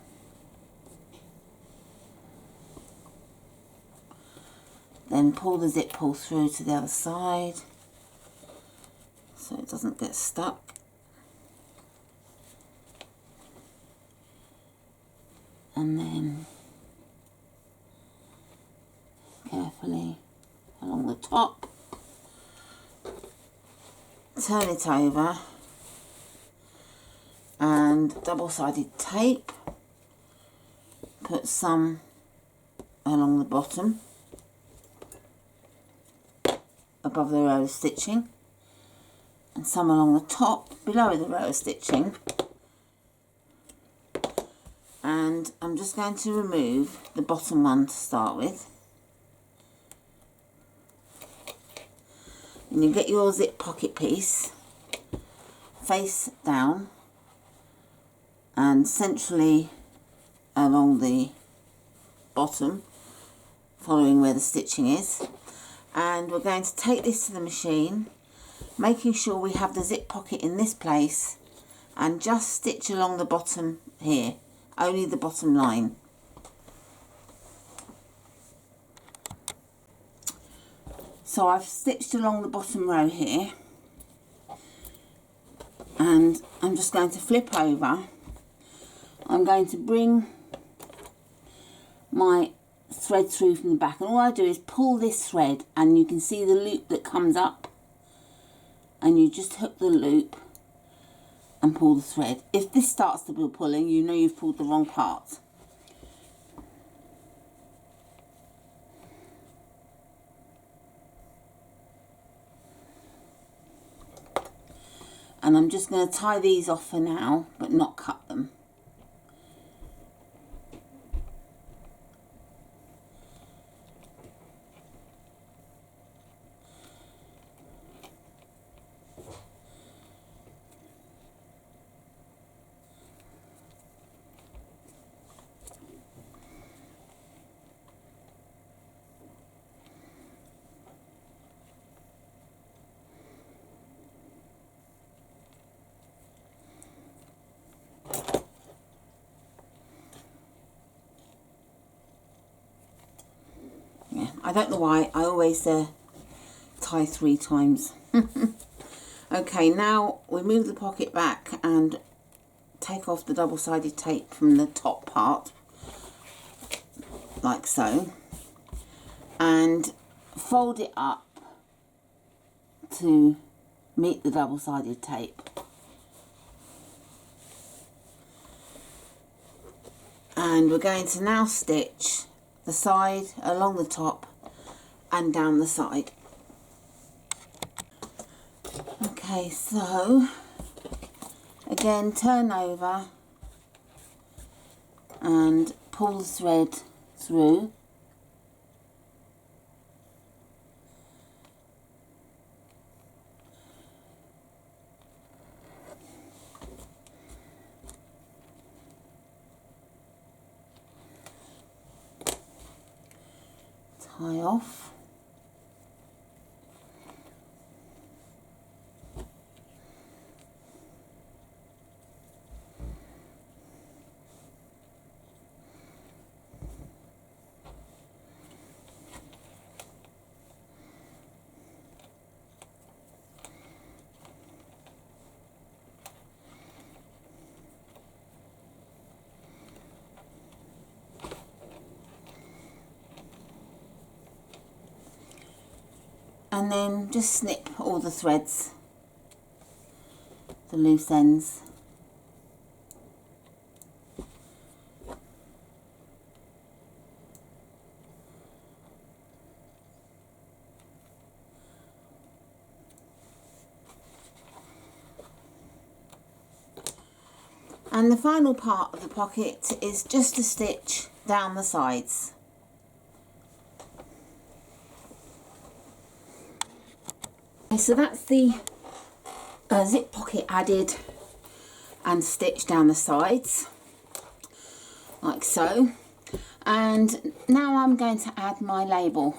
Then pull the zip pull through to the other side so it doesn't get stuck. And then carefully along the top, turn it over, and double-sided tape, put some along the bottom above the row of stitching and some along the top below the row of stitching. And I'm just going to remove the bottom one to start with. And you get your zip pocket piece face down and centrally along the bottom, following where the stitching is. And we're going to take this to the machine, making sure we have the zip pocket in this place, and just stitch along the bottom here, only the bottom line. So I've stitched along the bottom row here, and I'm just going to flip over. I'm going to bring my thread through from the back, and all I do is pull this thread, and you can see the loop that comes up, and you just hook the loop and pull the thread. If this starts to be pulling, you know you've pulled the wrong part. And I'm just going to tie these off for now, but not cut them. I don't know why, I always tie 3 times. Okay, now we move the pocket back and take off the double-sided tape from the top part, like so, and fold it up to meet the double-sided tape. And we're going to now stitch the side along the top and down the side. Okay, so again, turn over and pull the thread through. Tie off. And then just snip all the threads, the loose ends. And the final part of the pocket is just to stitch down the sides. Okay, so that's the zip pocket added and stitched down the sides, like so. And now I'm going to add my label.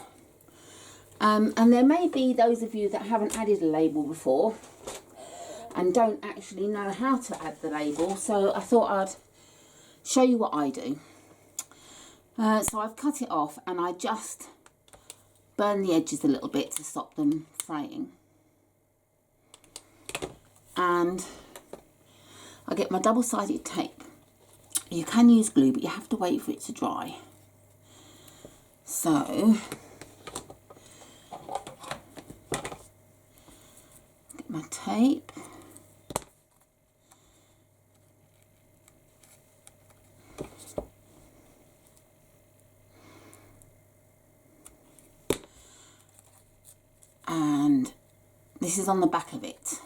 And there may be those of you that haven't added a label before and don't actually know how to add the label, so I thought I'd show you what I do. So I've cut it off and I just burn the edges a little bit to stop them fraying. And I get my double-sided tape. You can use glue, but you have to wait for it to dry. So get my tape. And this is on the back of it.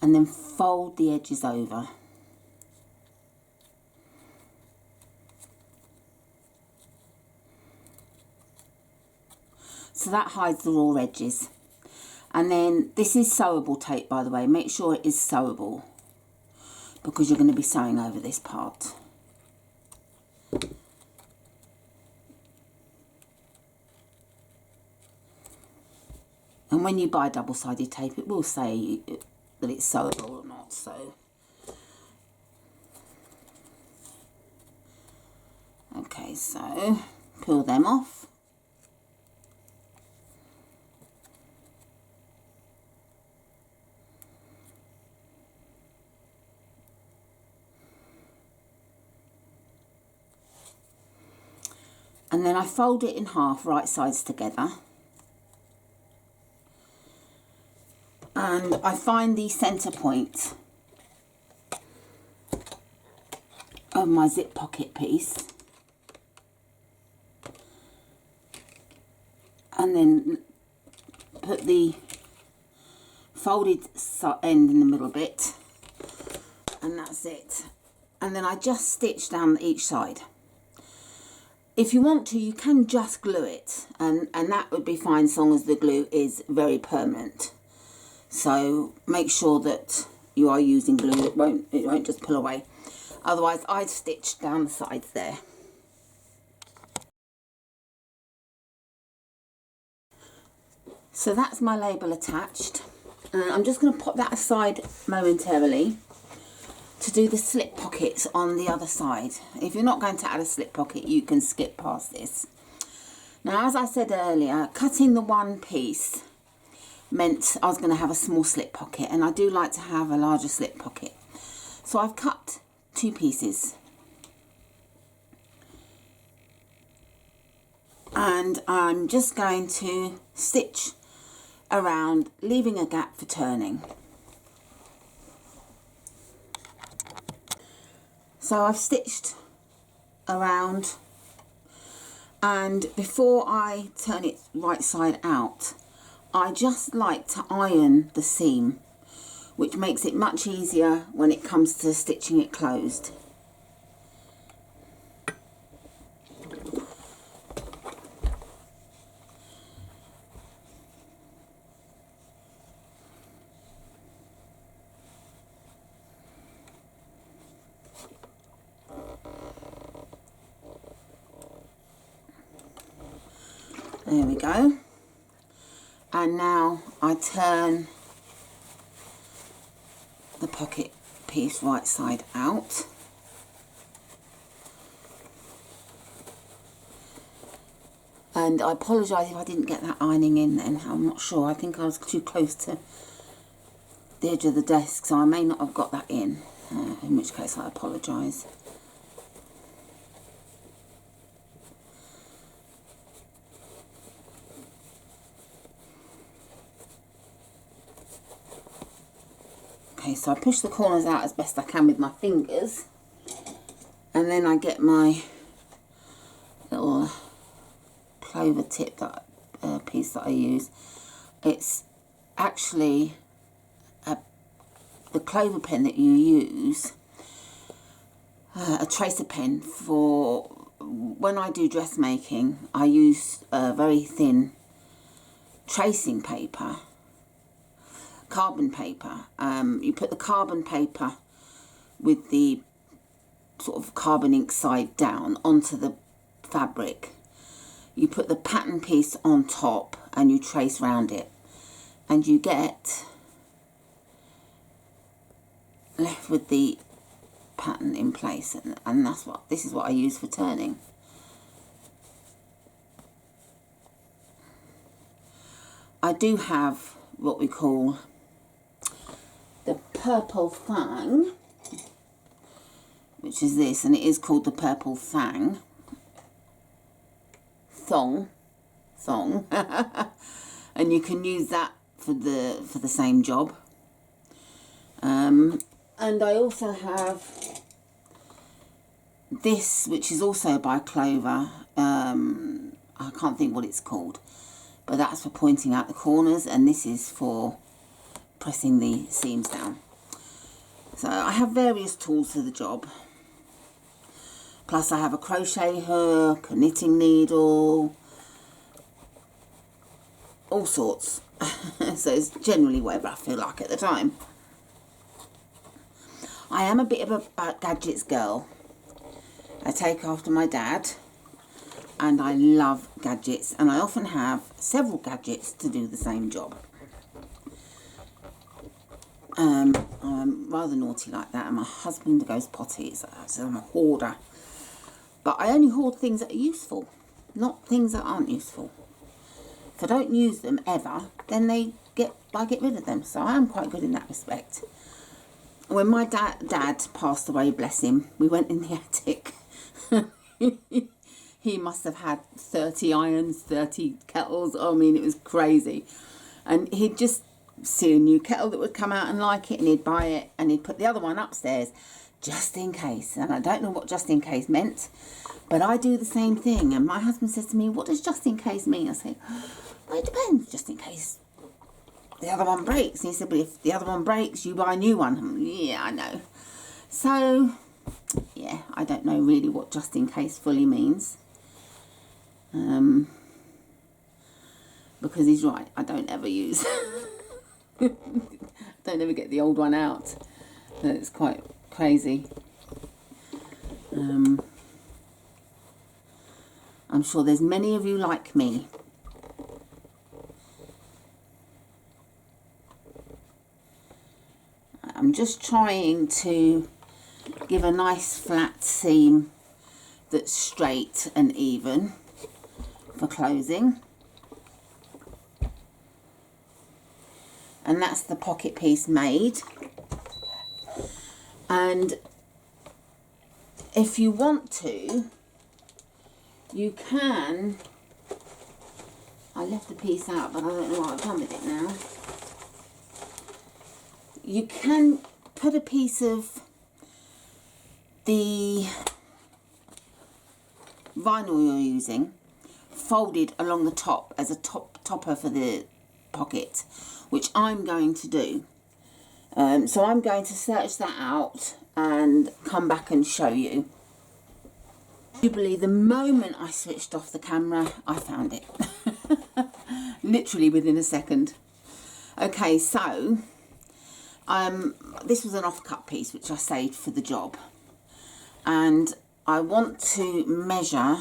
And then fold the edges over. So that hides the raw edges. And then this is sewable tape, by the way. Make sure it is sewable because you're going to be sewing over this part. And when you buy double-sided tape, it will say that it's sewable or not, so. Okay, so peel them off. And then I fold it in half, right sides together. And I find the centre point of my zip pocket piece. And then put the folded end in the middle bit. And that's it. And then I just stitch down each side. If you want to, you can just glue it, and that would be fine as long as the glue is very permanent. So make sure that you are using glue. It won't just pull away. Otherwise, I'd stitch down the sides there. So that's my label attached. And I'm just going to pop that aside momentarily to do the slip pockets on the other side. If you're not going to add a slip pocket, you can skip past this. Now, as I said earlier, cutting the one piece meant I was going to have a small slip pocket, and I do like to have a larger slip pocket. So I've cut 2 pieces. And I'm just going to stitch around, leaving a gap for turning. So I've stitched around, and before I turn it right side out, I just like to iron the seam, which makes it much easier when it comes to stitching it closed. There we go. And now I turn the pocket piece right side out. And I apologise if I didn't get that ironing in then. I'm not sure. I think I was too close to the edge of the desk, so I may not have got that in which case I apologise. Okay, so I push the corners out as best I can with my fingers, and then I get my little clover tip that piece that I use. It's actually the clover pen that you use, a tracer pen. For when I do dressmaking, I use very thin tracing paper, carbon paper. You put the carbon paper with the sort of carbon ink side down onto the fabric. You put the pattern piece on top and you trace round it, and you get left with the pattern in place, and this is what I use for turning. I do have what we call the purple fang, which is this, and it is called the purple thong, and you can use that for the same job. And I also have this, which is also by Clover. I can't think what it's called, but that's for pointing out the corners, and this is for pressing the seams down. So I have various tools for the job. Plus I have a crochet hook, a knitting needle, all sorts. So it's generally whatever I feel like at the time. I am a bit of a gadgets girl. I take after my dad, and I love gadgets, and I often have several gadgets to do the same job. I'm rather naughty like that, and my husband goes potty, so I'm a hoarder. But I only hoard things that are useful, not things that aren't useful. If I don't use them ever, then I get rid of them. So I am quite good in that respect. When my dad passed away, bless him, we went in the attic. He must have had 30 irons, 30 kettles. I mean, it was crazy. And he'd just see a new kettle that would come out and like it, and he'd buy it, and he'd put the other one upstairs just in case. And I don't know what just in case meant, but I do the same thing. And my husband says to me, what does just in case mean? I say, well, it depends, just in case the other one breaks. And he said, but if the other one breaks, you buy a new one. Yeah, I know. So yeah, I don't know really what just in case fully means, because he's right, I don't ever use don't ever get the old one out. It's quite crazy. I'm sure there's many of you like me. I'm just trying to give a nice flat seam that's straight and even for closing. And that's the pocket piece made. And if you want to, you can, I left the piece out, but I don't know what I've done with it now. You can put a piece of the vinyl you're using folded along the top as a topper for the pocket, which I'm going to do. So I'm going to search that out and come back and show you. Literally, the moment I switched off the camera, I found it. Literally within a second. Okay, so this was an off-cut piece which I saved for the job, and I want to measure.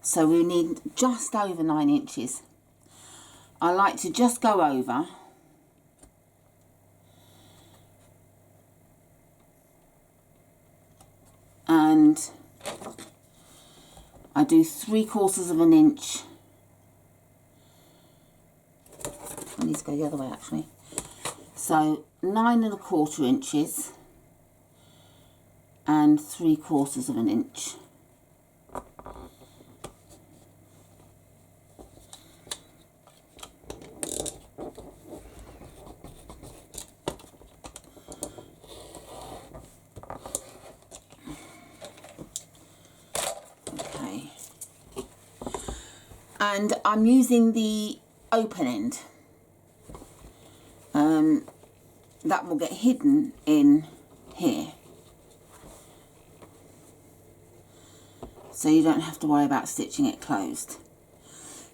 So we need just over 9 inches. I like to just go over and I do 3/4 of an inch. I need to go the other way actually. So 9 1/4 inches and 3/4 of an inch. And I'm using the open end. That will get hidden in here. So you don't have to worry about stitching it closed.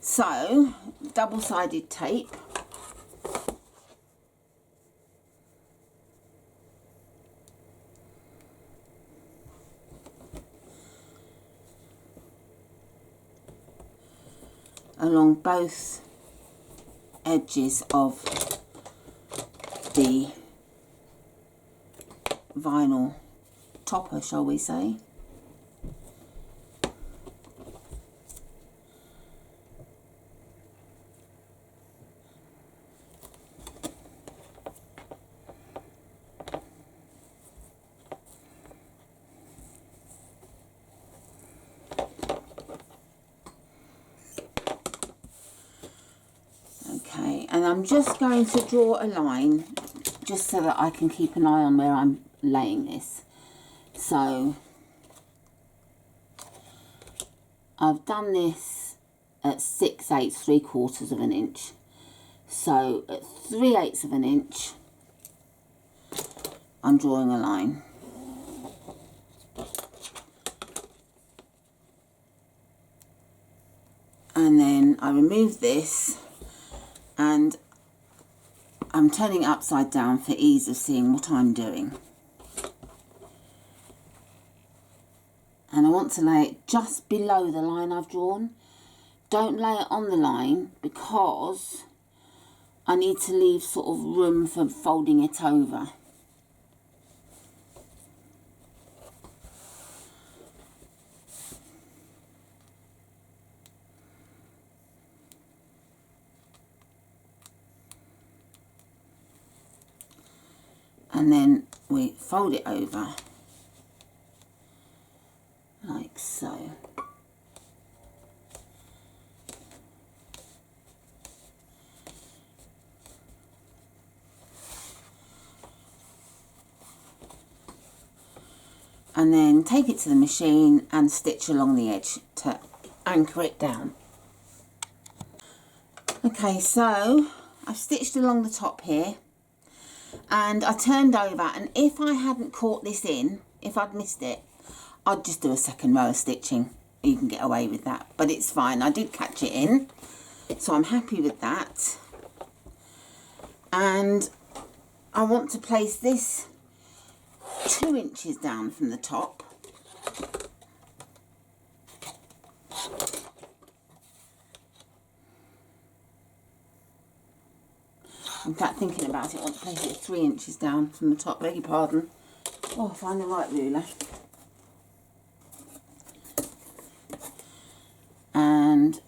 So, double-sided tape. Along both edges of the vinyl topper, shall we say. And I'm just going to draw a line just so that I can keep an eye on where I'm laying this. So I've done this at 6/8, 3/4 of an inch. So at 3/8 of an inch, I'm drawing a line. And then I remove this, and I'm turning it upside down for ease of seeing what I'm doing. And I want to lay it just below the line I've drawn. Don't lay it on the line because I need to leave sort of room for folding it over. And then we fold it over like so. And then take it to the machine and stitch along the edge to anchor it down. Okay, so I've stitched along the top here. And I turned over, and if I hadn't caught this in, if I'd missed it, I'd just do a second row of stitching. You can get away with that, but it's fine. I did catch it in, so I'm happy with that. And I want to place this 2 inches down from the top. And fact, thinking about it, I want to place it 3 inches down from the top. Beg your pardon. Oh, find the right ruler. And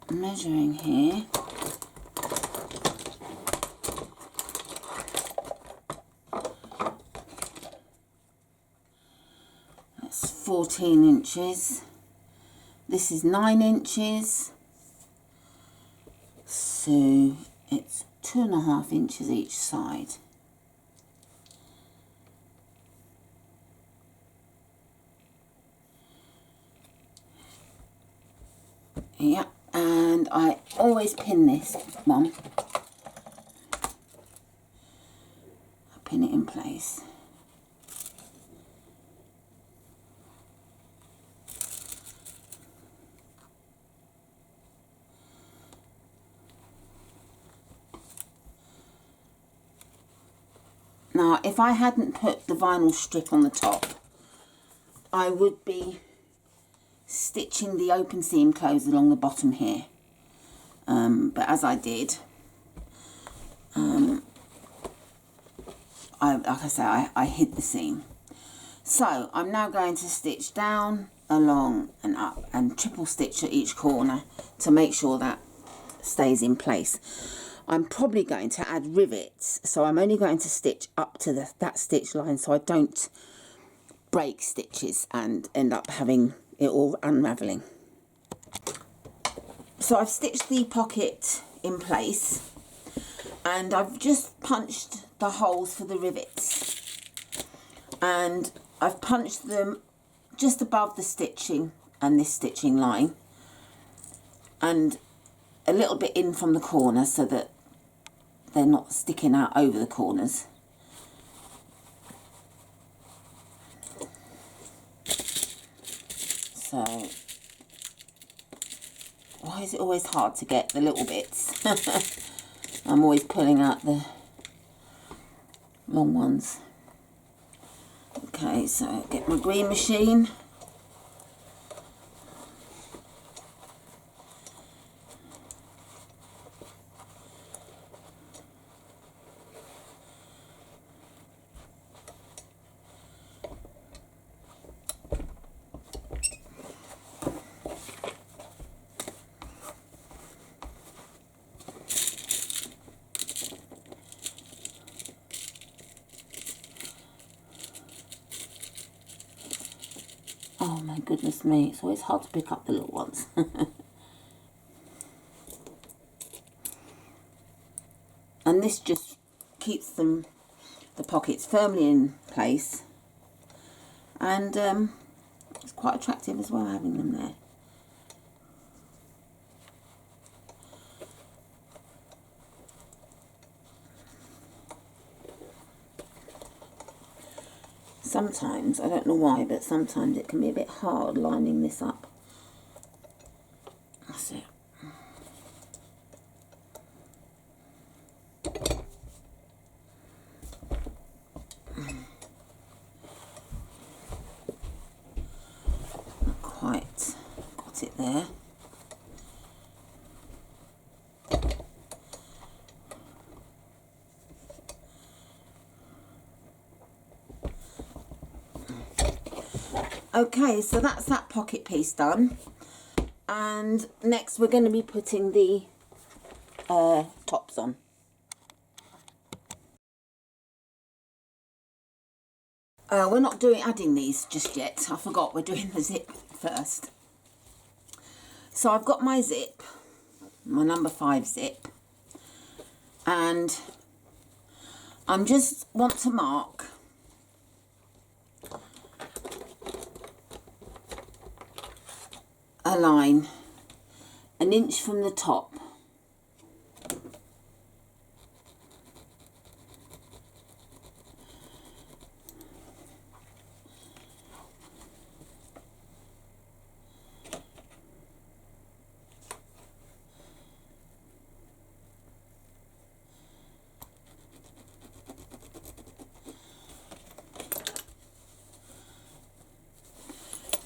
measuring here. That's 14 inches. This is 9 inches. So it's 2.5 inches each side. Yeah, and I always pin this one. I pin it in place. Now, if I hadn't put the vinyl strip on the top, I would be stitching the open seam closed along the bottom here. But as I did, like I say, I hid the seam. So I'm now going to stitch down, along and up and triple stitch at each corner to make sure that stays in place. I'm probably going to add rivets, so I'm only going to stitch up to that stitch line so I don't break stitches and end up having it all unravelling. So I've stitched the pocket in place and I've just punched the holes for the rivets, and I've punched them just above the stitching and this stitching line and a little bit in from the corner so that they're not sticking out over the corners. So, why is it always hard to get the little bits? I'm always pulling out the long ones. Okay, so get my green machine. Oh my goodness me, it's always hard to pick up the little ones. And this just keeps the pockets firmly in place, and it's quite attractive as well having them there. Sometimes, I don't know why, but sometimes it can be a bit hard lining this up. That's it. Not quite got it there. Okay, so that's that pocket piece done, and next we're going to be putting the tops on. We're not adding these just yet. I forgot, we're doing the zip first. So I've got my zip, my number 5 zip, and I'm just want to mark a line 1 inch from the top.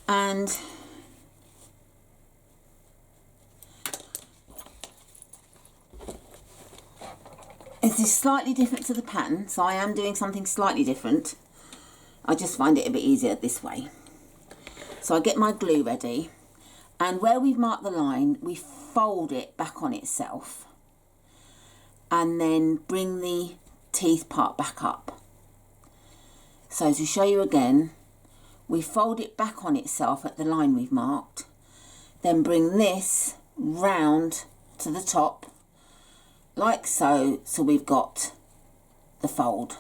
And This is slightly different to the pattern, so I am doing something slightly different. I just find it a bit easier this way. So I get my glue ready, and where we've marked the line, we fold it back on itself and then bring the teeth part back up. So to show you again, we fold it back on itself at the line we've marked, then bring this round to the top like so, so we've got the fold.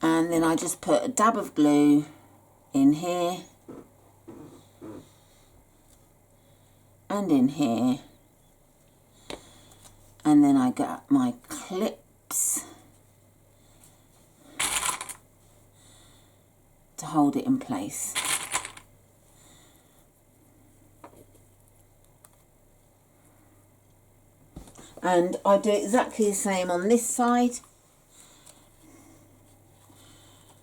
And then I just put a dab of glue in here and in here, and then I got my clips to hold it in place. And I do exactly the same on this side.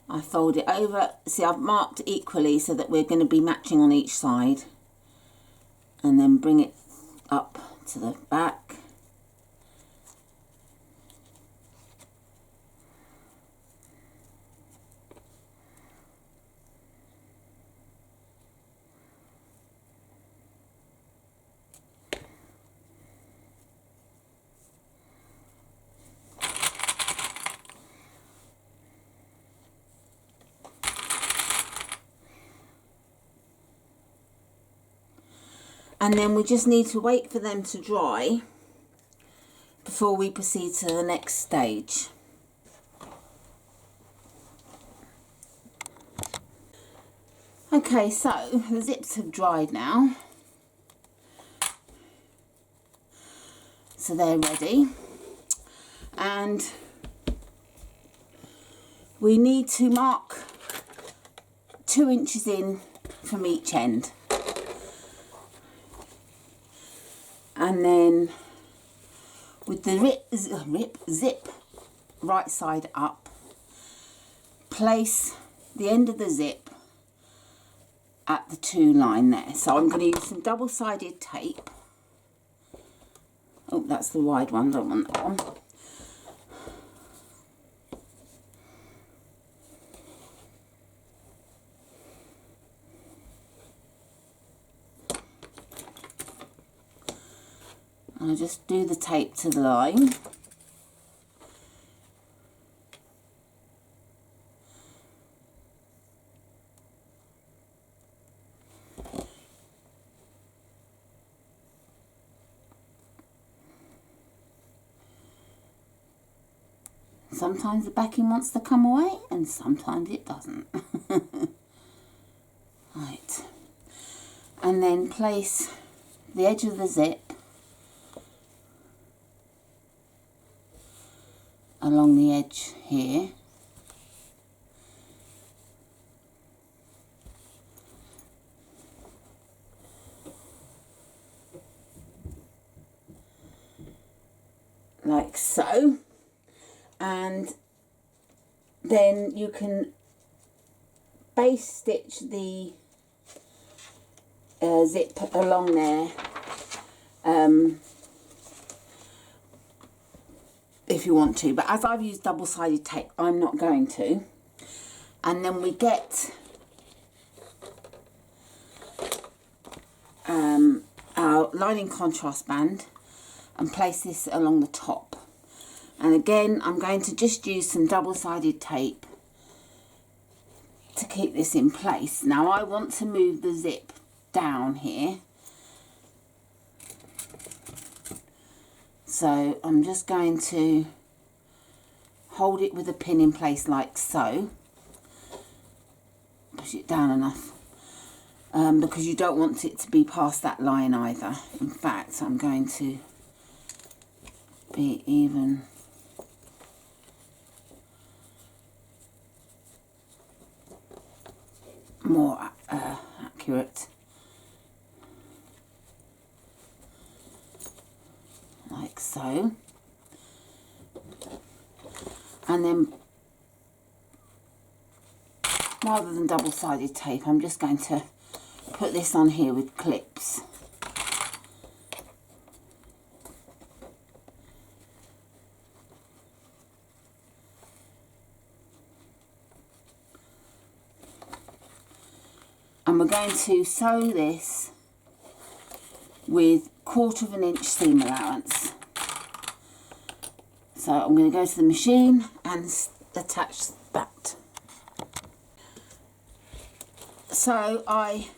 I fold it over. See, I've marked equally so that we're going to be matching on each side, and then bring it up to the back. And then we just need to wait for them to dry before we proceed to the next stage. Okay, so the zips have dried now. So they're ready. And we need to mark 2 inches in from each end. And then with the zip right side up, place the end of the zip at the 2 line there. So I'm going to use some double-sided tape. Oh, that's the wide one, don't want that one. I'll just do the tape to the line. Sometimes the backing wants to come away and sometimes it doesn't. Right. And then place the edge of the zip along the edge here. Like so. And then you can base stitch the zip along there if you want to, but as I've used double-sided tape, I'm not going to. And then we get our lining contrast band and place this along the top. And again, I'm going to just use some double-sided tape to keep this in place. Now I want to move the zip down here. So I'm just going to hold it with a pin in place like so. Push it down enough. Because you don't want it to be past that line either. In fact, I'm going to be even more accurate, like so. And then rather than double-sided tape, I'm just going to put this on here with clips. And we're going to sew this with 1/4 inch seam allowance. So I'm going to go to the machine and attach that. So I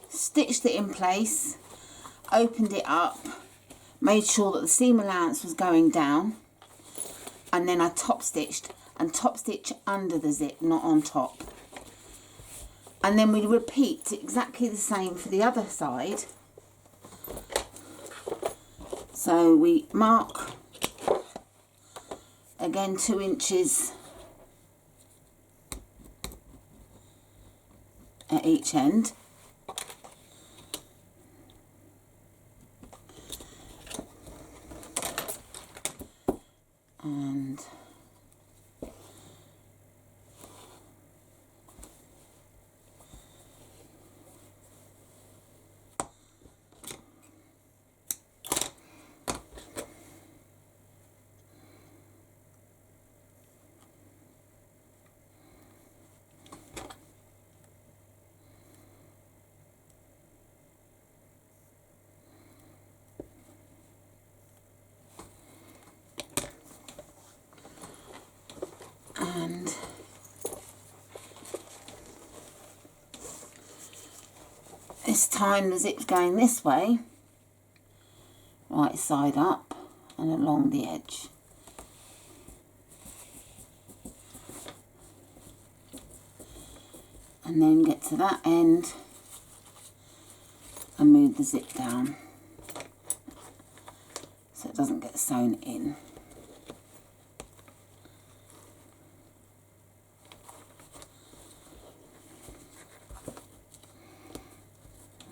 stitched it in place, opened it up, made sure that the seam allowance was going down, and then I top stitched, and top stitch under the zip, not on top. And then we repeat exactly the same for the other side. So we mark again 2 inches at each end. And this time the zip's going this way, right side up and along the edge. And then get to that end and move the zip down so it doesn't get sewn in.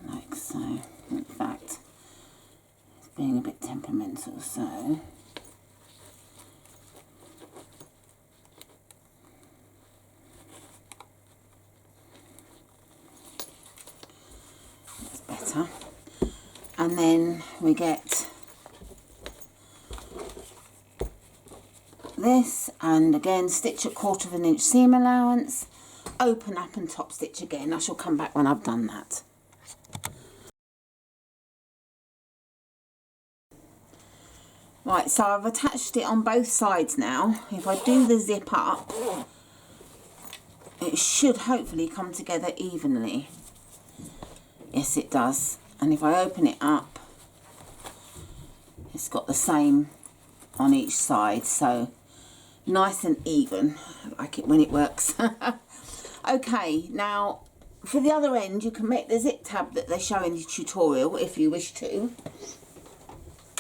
Like so. In fact, it's being a bit temperamental, so better. And then we get this, and again stitch at 1/4 inch seam allowance, open up and top stitch again. I shall come back when I've done that. Right, so I've attached it on both sides now. If I do the zip up, it should hopefully come together evenly. Yes, it does. And if I open it up, it's got the same on each side, so nice and even. I like it when it works. Okay, now for the other end you can make the zip tab that they show in the tutorial if you wish to,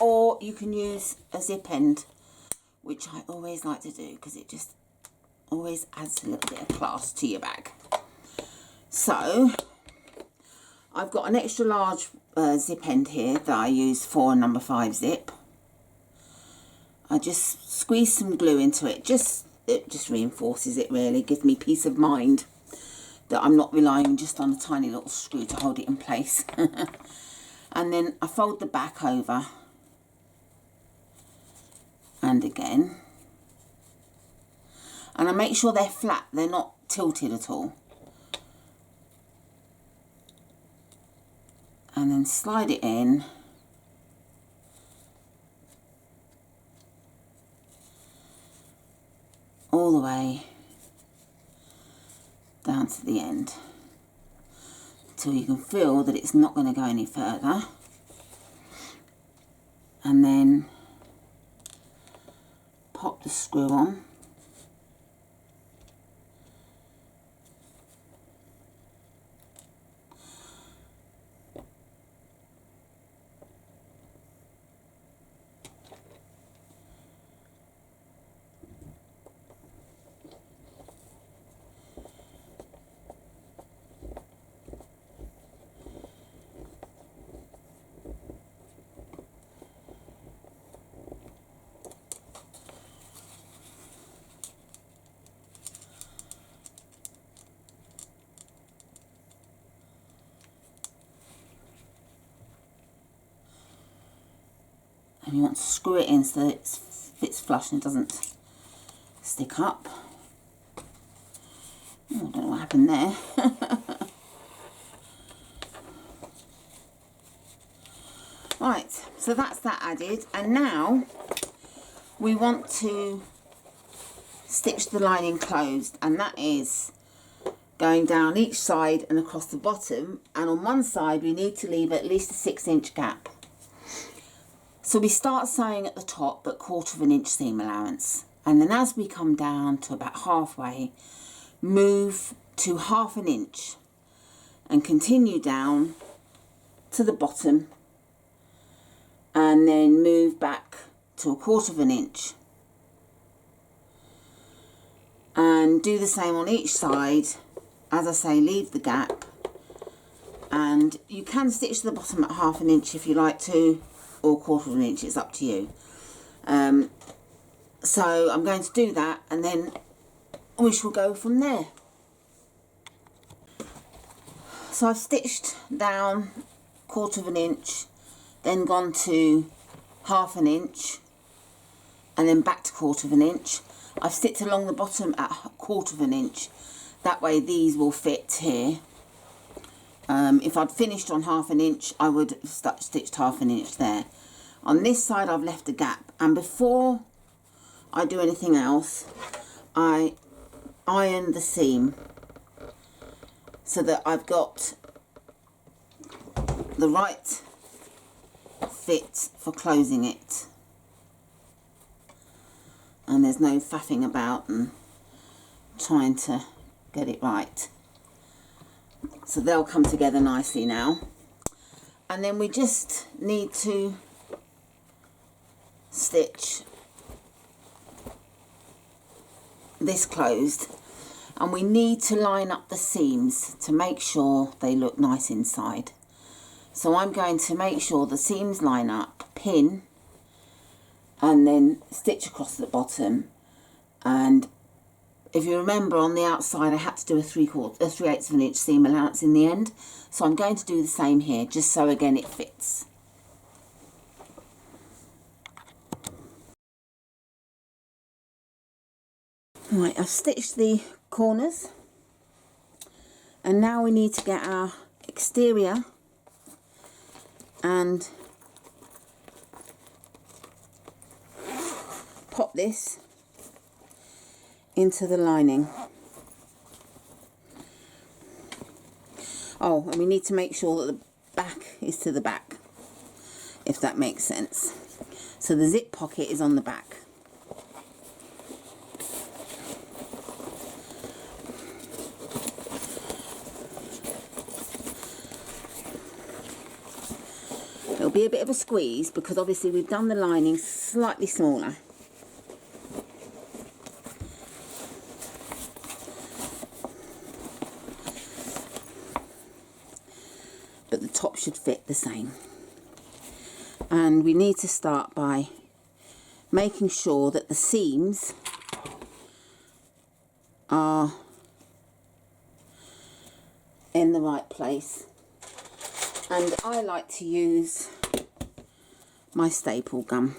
or you can use a zip end, which I always like to do because it just always adds a little bit of class to your bag. So I've got an extra large zip end here that I use for a number 5 zip. I just squeeze some glue into it. It just reinforces it, really. Gives me peace of mind that I'm not relying just on a tiny little screw to hold it in place. And then I fold the back over. And again. And I make sure they're flat. They're not tilted at all. And then slide it in. All the way down to the end until you can feel that it's not going to go any further, and then pop the screw on. And you want to screw it in so that it fits flush and it doesn't stick up. Oh, I don't know what happened there. Right, so that's that added, and now we want to stitch the lining closed, and that is going down each side and across the bottom, and on one side we need to leave at least a 6-inch gap. So we start sewing at the top but 1/4 inch seam allowance, and then as we come down to about halfway, move to 1/2 inch and continue down to the bottom, and then move back to 1/4 inch, and do the same on each side. As I say, leave the gap, and you can stitch the bottom at 1/2 inch if you like to, or 1/4 inch, it's up to you. So I'm going to do that, and then we shall go from there. So I've stitched down 1/4 inch, then gone to 1/2 inch, and then back to 1/4 inch. I've stitched along the bottom at 1/4 inch. That way these will fit here. If I'd finished on 1/2 inch, I would have stitched 1/2 inch there. On this side I've left a gap, and before I do anything else, I iron the seam so that I've got the right fit for closing it, and there's no faffing about and trying to get it right. So they'll come together nicely now, and then we just need to stitch this closed, and we need to line up the seams to make sure they look nice inside. So I'm going to make sure the seams line up, pin, and then stitch across the bottom. And if you remember, on the outside I had to do a 3/8 inch seam allowance in the end, so I'm going to do the same here, just so again it fits. Right, I've stitched the corners, and now we need to get our exterior and pop this into the lining. Oh, and we need to make sure that the back is to the back, if that makes sense. So the zip pocket is on the back. It'll be a bit of a squeeze because obviously we've done the lining slightly smaller. But the top should fit the same. And we need to start by making sure that the seams are in the right place. And I like to use my staple gun.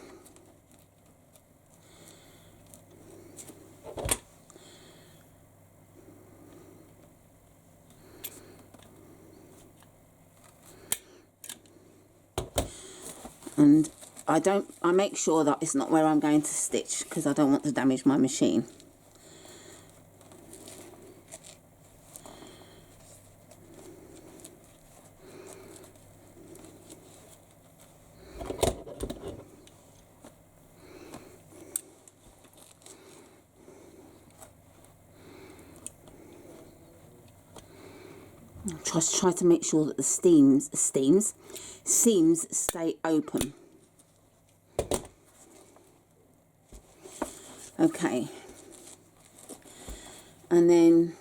And I make sure that it's not where I'm going to stitch, because I don't want to damage my machine. Try to make sure that the seams stay open. Okay, and then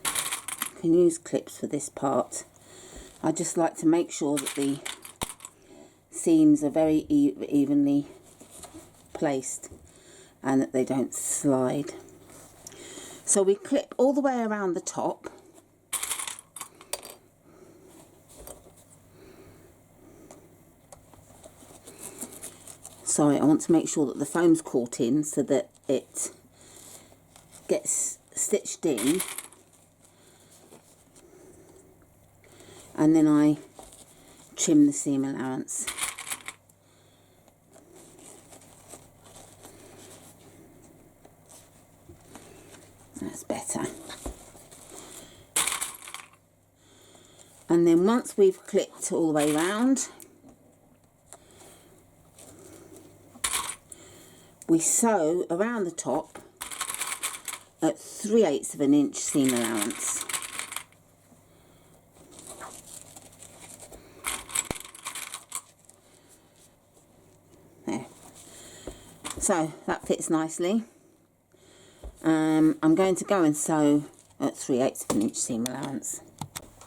you can use clips for this part. I just like to make sure that the seams are very evenly placed and that they don't slide. So we clip all the way around the top. Sorry, I want to make sure that the foam's caught in so that it gets stitched in, and then I trim the seam allowance. That's better. And then once we've clipped all the way round, we sew around the top at 3/8 of an inch seam allowance. There. So that fits nicely. I'm going to go and sew at 3/8 of an inch seam allowance.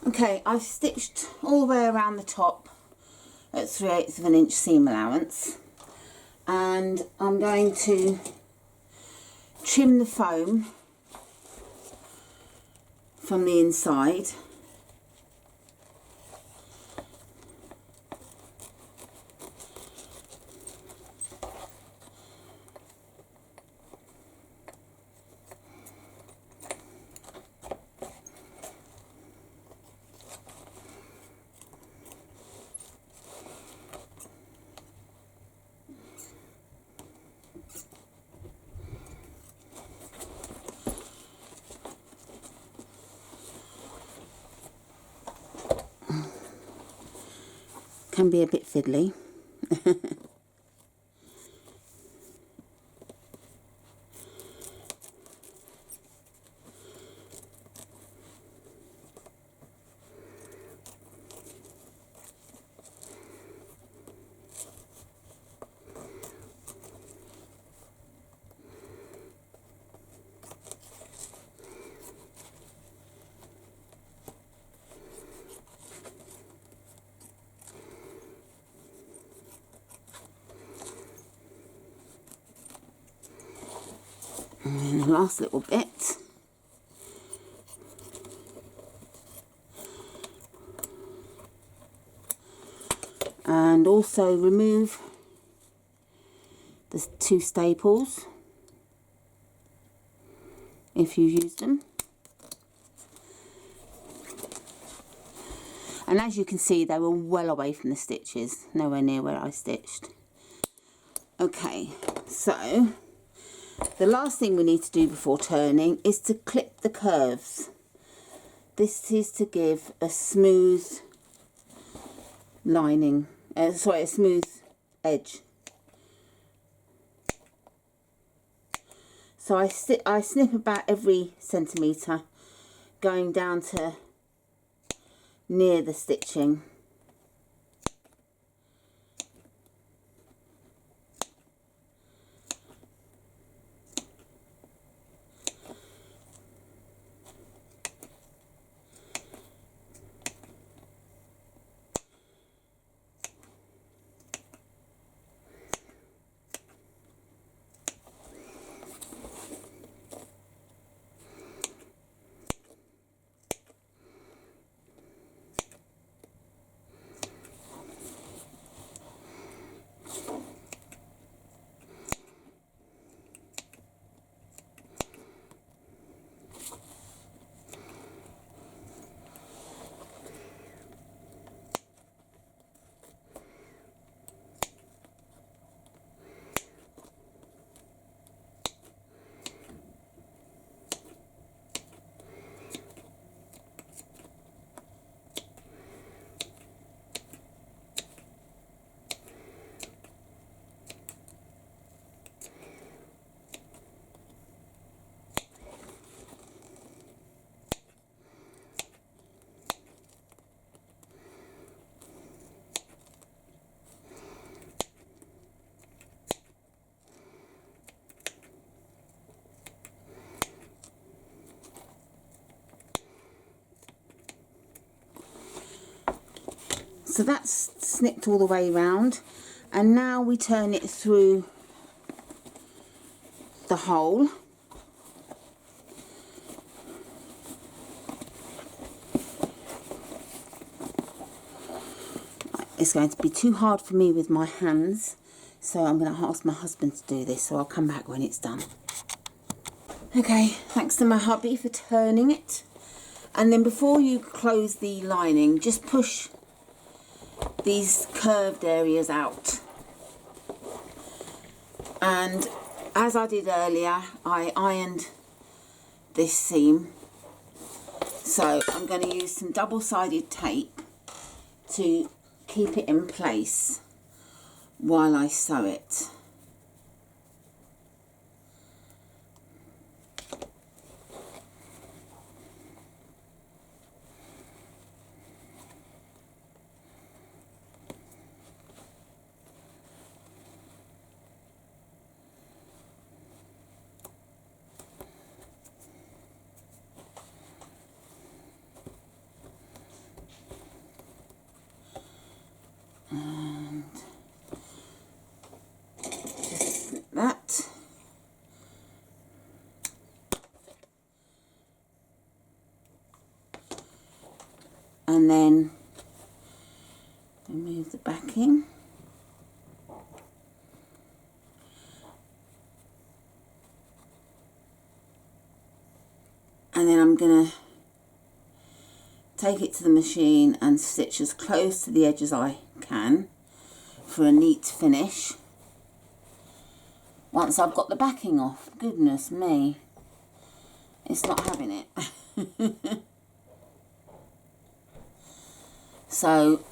Okay, I've stitched all the way around the top at 3/8 of an inch seam allowance, and I'm going to trim the foam from the inside. Can be a bit fiddly. And the last little bit. And also remove the 2 staples if you use them. And as you can see, they were well away from the stitches, nowhere near where I stitched. Okay, so the last thing we need to do before turning is to clip the curves. This is to give a smooth lining, a smooth edge. So I snip about every centimetre, going down to near the stitching. So that's snipped all the way round, and now we turn it through the hole. It's going to be too hard for me with my hands, so I'm going to ask my husband to do this, so I'll come back when it's done. Okay, thanks to my hubby for turning it. And then before you close the lining, just push these curved areas out. And as I did earlier, I ironed this seam. So I'm going to use some double-sided tape to keep it in place while I sew it. And just like that. And then remove the backing. And then I'm going to take it to the machine and stitch as close to the edge as I can for a neat finish. Once I've got the backing off, goodness me, it's not having it. So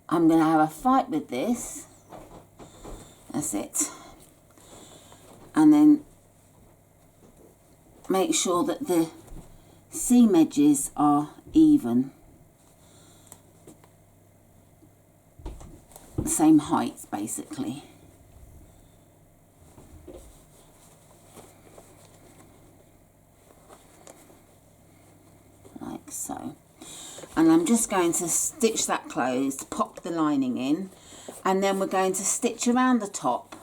I'm going to have a fight with this. That's it. And then make sure that the seam edges are even, the same height basically. Like so. And I'm just going to stitch that closed, pop the lining in, and then we're going to stitch around the top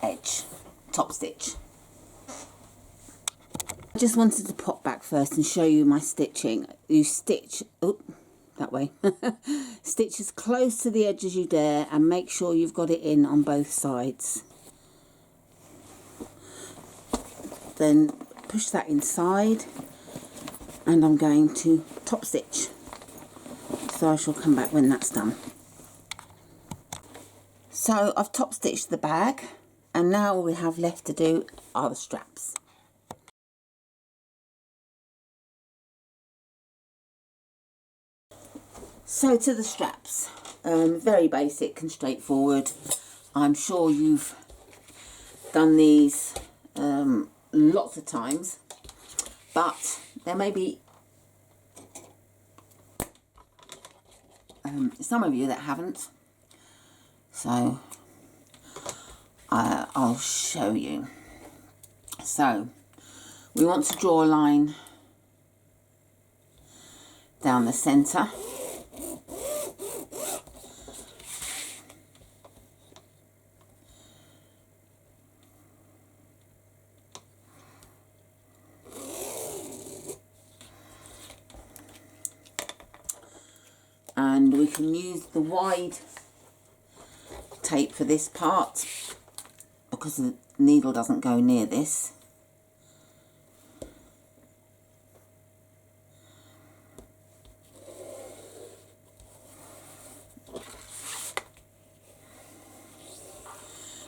edge, top stitch. I just wanted to pop back first and show you my stitching. You stitch, oh, that way. Stitch as close to the edge as you dare and make sure you've got it in on both sides. Then push that inside and I'm going to top stitch. So I shall come back when that's done. So I've top stitched the bag and now all we have left to do are the straps. So to the straps, very basic and straightforward. I'm sure you've done these lots of times, but there may be some of you that haven't, so I'll show you. So we want to draw a line down the centre. And we can use the wide tape for this part because the needle doesn't go near this.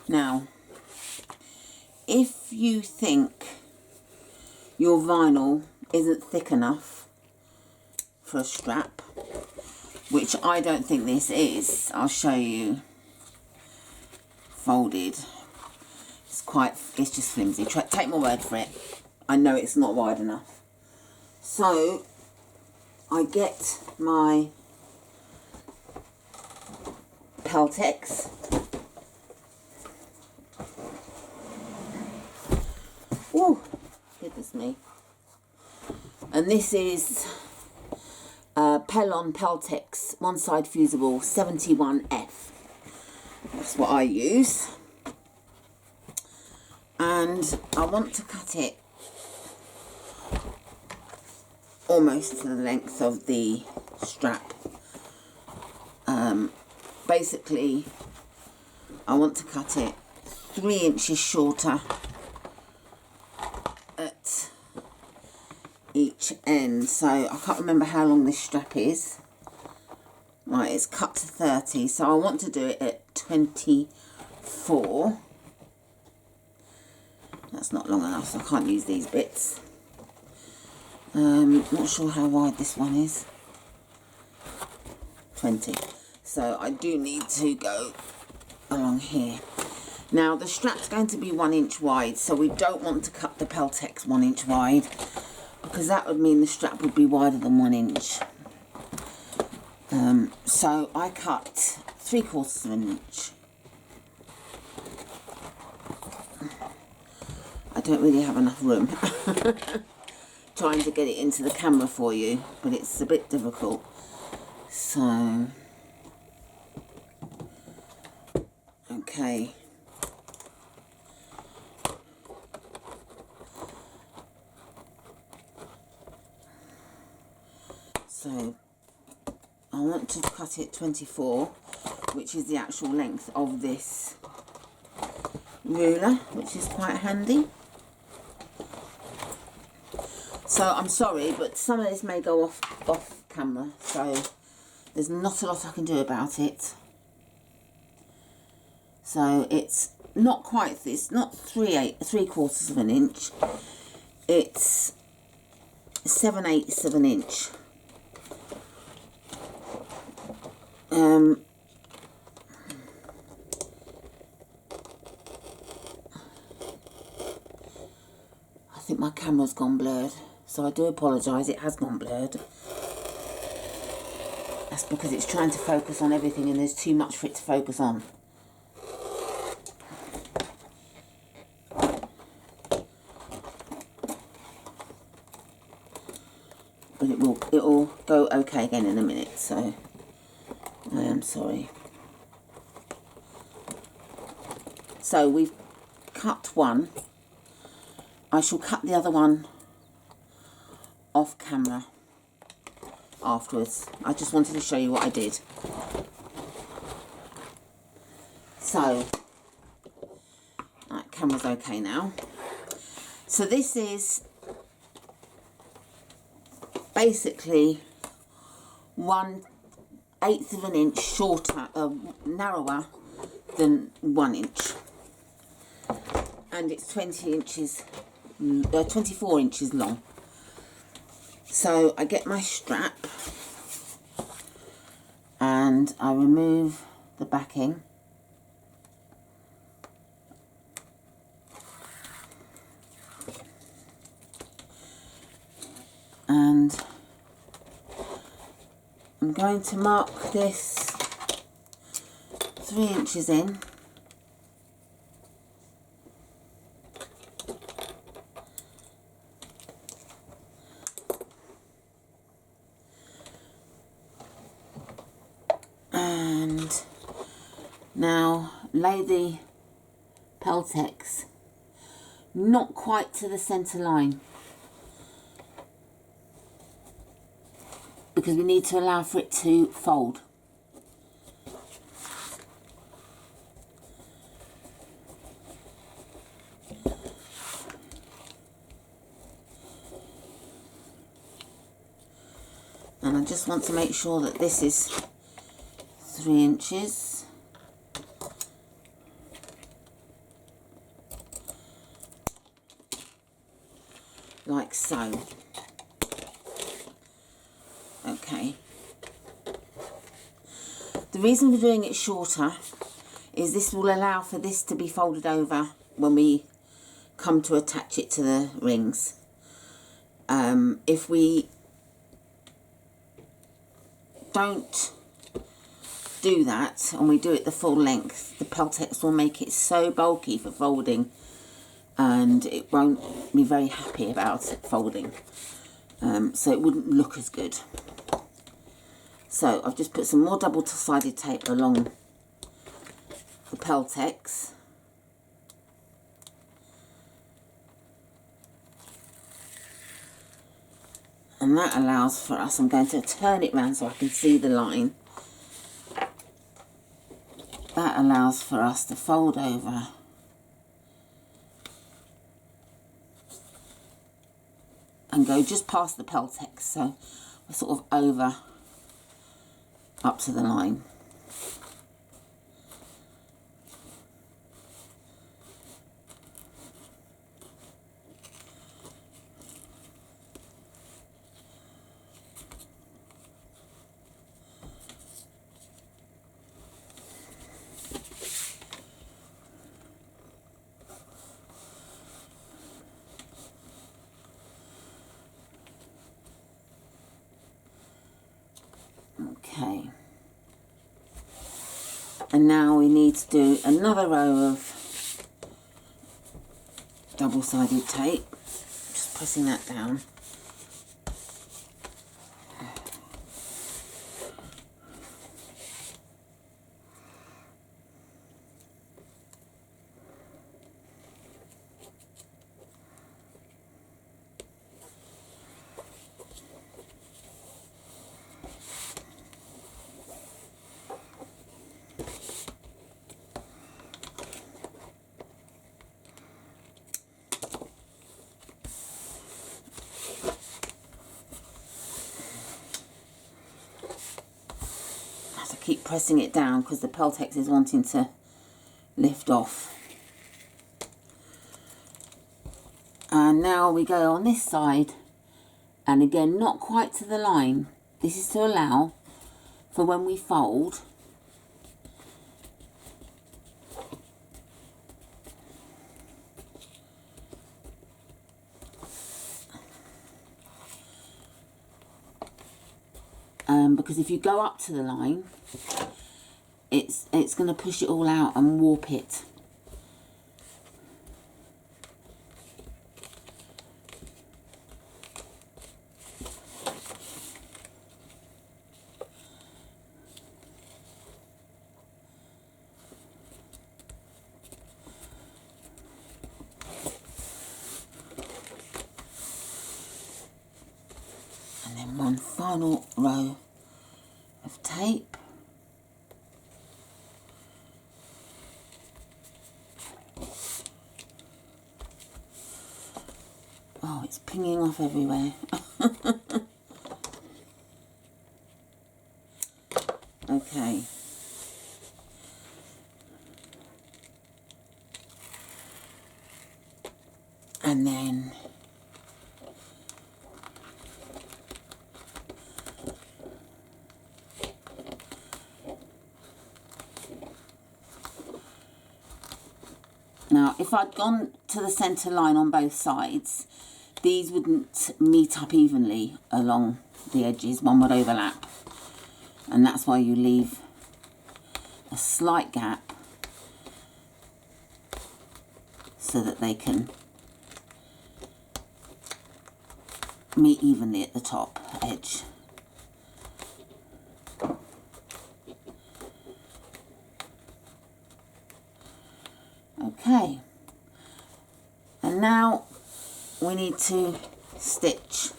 Now, if you think your vinyl isn't thick enough for a strap, which I don't think this is, I'll show you folded. It's just flimsy. Take my word for it. I know it's not wide enough. So I get my Peltex. Oh, goodness me. And this is Pellon Peltex one side fusible 71F. That's what I use. And I want to cut it almost to the length of the strap. Basically, I want to cut it 3 inches shorter each end. So I can't remember how long this strap is. Right, it's cut to 30, so I want to do it at 24. That's not long enough, so I can't use these bits. Not sure how wide this one is. 20. So I do need to go along here. Now the strap's going to be 1 inch wide, so we don't want to cut the Peltex 1 inch wide, because that would mean the strap would be wider than 1 inch. So I cut 3/4 of an inch. I don't really have enough room trying to get it into the camera for you, but it's a bit difficult. So, okay. So I want to cut it 24, which is the actual length of this ruler, which is quite handy. So I'm sorry, but some of this may go off camera, so there's not a lot I can do about it. So it's not quite this, not 3/4 of an inch. It's 7/8 of an inch. I think my camera's gone blurred, so I do apologise, it has gone blurred. That's because it's trying to focus on everything and there's too much for it to focus on. But it'll go okay again in a minute, so I am sorry. So we've cut one. I shall cut the other one off camera afterwards. I just wanted to show you what I did. So, right, camera's okay now. So this is basically 1/8 of an inch shorter, narrower than 1 inch. And it's 24 inches long. So I get my strap and I remove the backing. And I'm going to mark this 3 inches in. And now lay the Peltex not quite to the centre line, because we need to allow for it to fold. And I just want to make sure that this is 3 inches. Like so. Okay. The reason for doing it shorter is this will allow for this to be folded over when we come to attach it to the rings. If we don't do that and we do it the full length, the Peltex will make it so bulky for folding and it won't be very happy about it folding. So it wouldn't look as good. So I've just put some more double-sided tape along the Peltex. And that allows for us, I'm going to turn it round so I can see the line. That allows for us to fold over and go just past the Peltex, so we're sort of over up to the line. Okay, and now we need to do another row of double-sided tape, just pressing that down. Keep pressing it down because the Peltex is wanting to lift off. And now we go on this side, and again not quite to the line. This is to allow for when we fold because if you go up to the line, it's going to push it all out and warp it. And then one final row of tape. Oh, it's pinging off everywhere. Okay. And then now, if I'd gone to the centre line on both sides, these wouldn't meet up evenly along the edges. One would overlap. And that's why you leave a slight gap so that they can meet evenly at the top edge. Okay, and now we need to stitch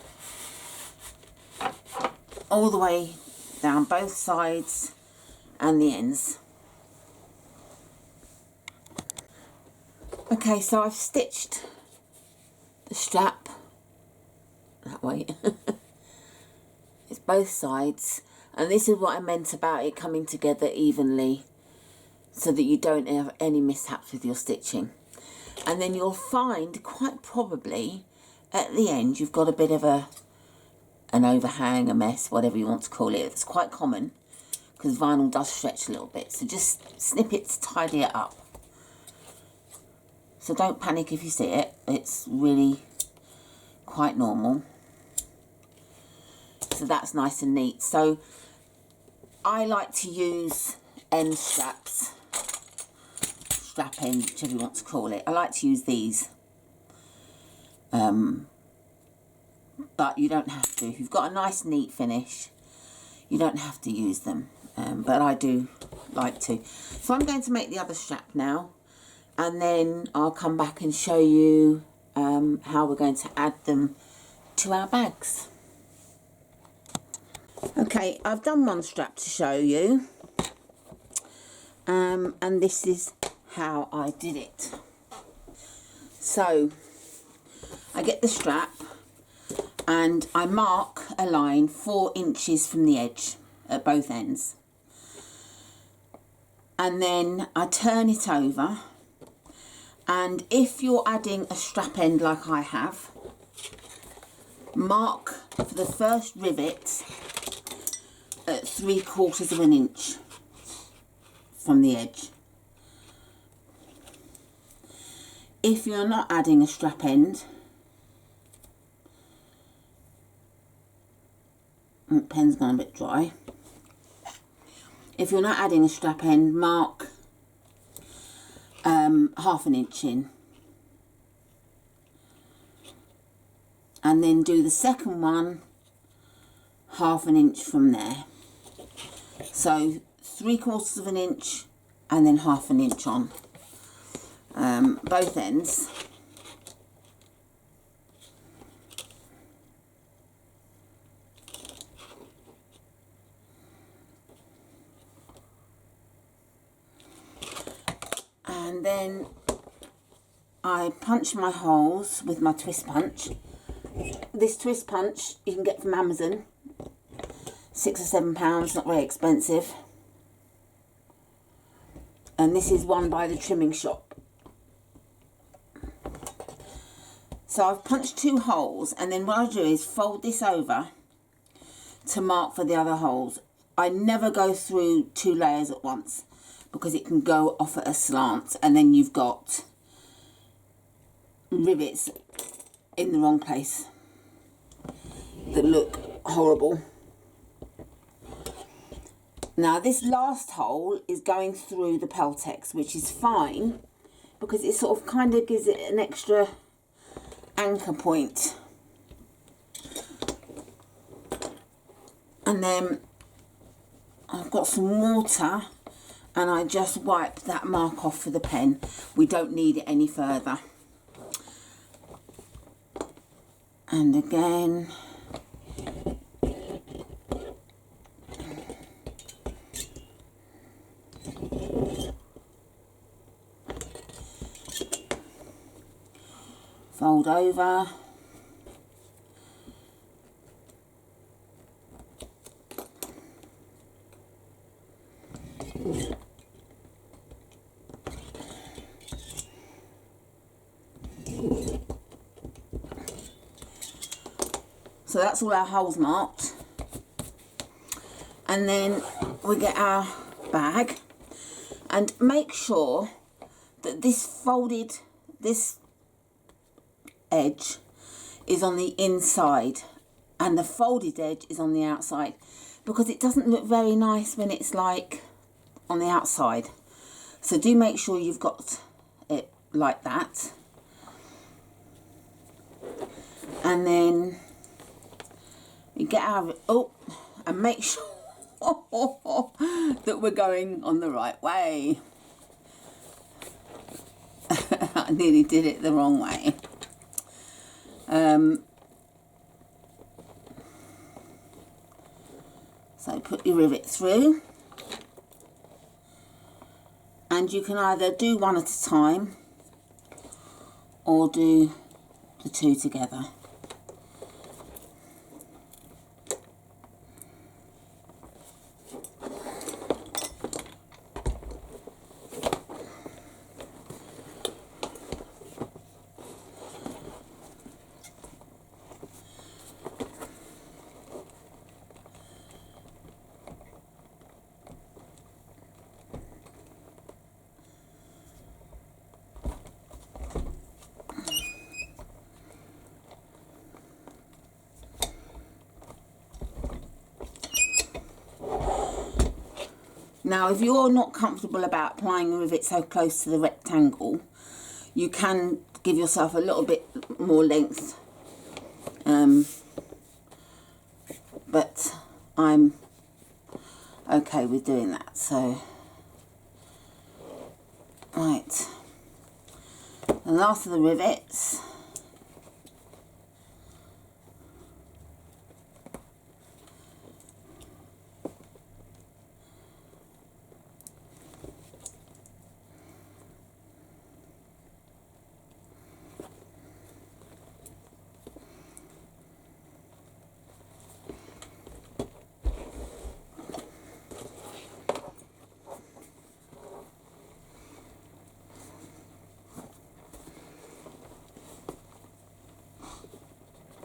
all the way down both sides and the ends. Okay, so I've stitched the strap that way. It's both sides, and this is what I meant about it coming together evenly so that you don't have any mishaps with your stitching. And then you'll find quite probably at the end you've got a bit of an overhang, a mess, whatever you want to call it. It's quite common because vinyl does stretch a little bit, so just snip it to tidy it up. So don't panic if you see it, it's really quite normal. So that's nice and neat. So I like to use end straps, strap ends, whichever you want to call it. I like to use these, but you don't have to. If you've got a nice neat finish, you don't have to use them, but I do like to. So I'm going to make the other strap now, and then I'll come back and show you how we're going to add them to our bags. Okay, I've done one strap to show you, and this is how I did it. So I get the strap and I mark a line 4 inches from the edge at both ends, and then I turn it over, and if you're adding a strap end like I have, mark for the first rivet at 3/4 of an inch from the edge. If you're not adding a strap end, pen's gone a bit dry. If you're not adding a strap end, mark 1/2 an inch in, and then do the second one 1/2 an inch from there. So 3/4 of an inch and then 1/2 an inch on both ends. And then I punch my holes with my twist punch. This twist punch you can get from Amazon, £6 or £7, not very expensive. And this is one by the trimming shop. So I've punched 2 holes, and then what I do is fold this over to mark for the other holes. I never go through 2 layers at once because it can go off at a slant, and then you've got rivets in the wrong place that look horrible. Now this last hole is going through the Peltex, which is fine because it sort of kind of gives it an extra anchor point. And then I've got some water and I just wipe that mark off for the pen. We don't need it any further. And again, fold over, so that's all our holes marked. And then we get our bag, and make sure that this edge is on the inside and the folded edge is on the outside, because it doesn't look very nice when it's like on the outside. So do make sure you've got it like that. And then we get our, and make sure that we're going on the right way. I nearly did it the wrong way. So put your rivet through, and you can either do one at a time or do the 2 together. Now, if you're not comfortable about applying a rivet so close to the rectangle, you can give yourself a little bit more length. But I'm okay with doing that. So, right. The last of the rivets.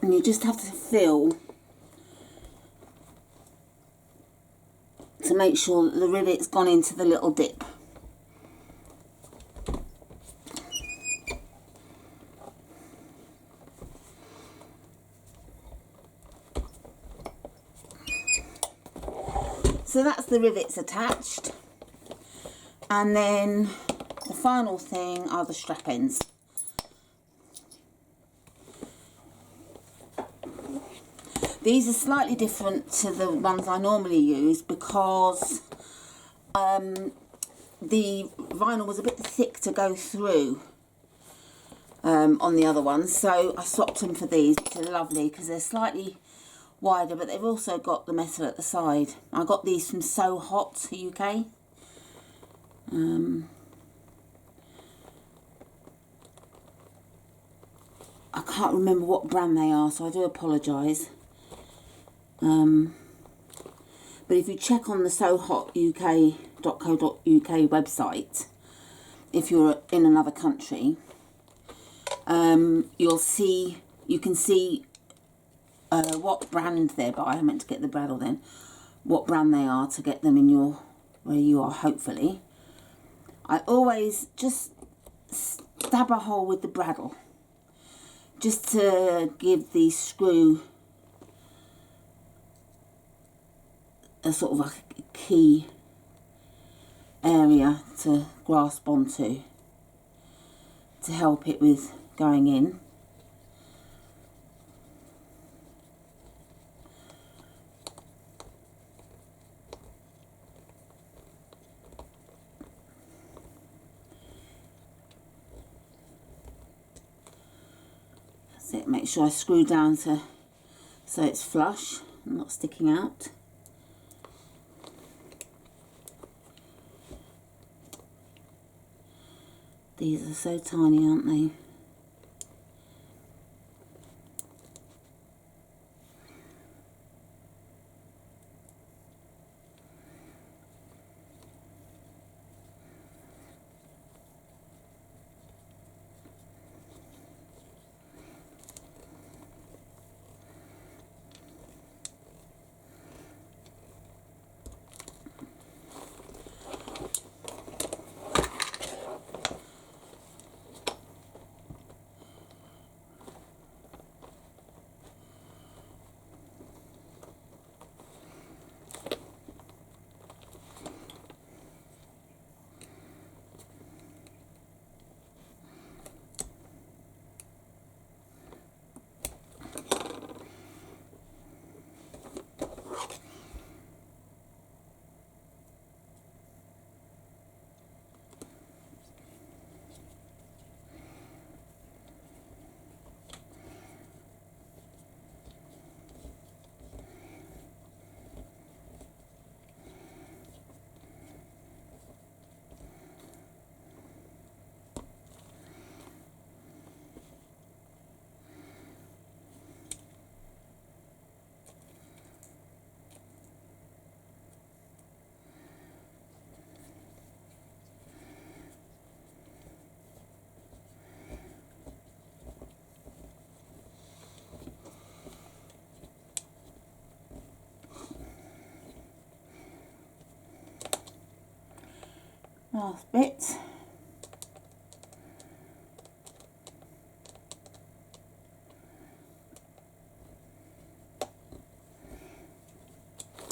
And you just have to feel to make sure that the rivet's gone into the little dip. So that's the rivets attached, and then the final thing are the strap ends. These are slightly different to the ones I normally use because the vinyl was a bit thick to go through on the other ones, so I swapped them for these, which are lovely because they're slightly wider, but they've also got the metal at the side. I got these from So Hot UK. I can't remember what brand they are, so I do apologise. But if you check on the sohotuk.co.uk website, if you're in another country, you can see what brand they're by. I meant to get the brand then. What brand they are to get them in where you are, hopefully. I always just stab a hole with the bradawl, just to give the screw a sort of a key area to grasp onto, to help it with going in. That's it. Make sure I screw down so it's flush and not sticking out. These are so tiny, aren't they? Last bit.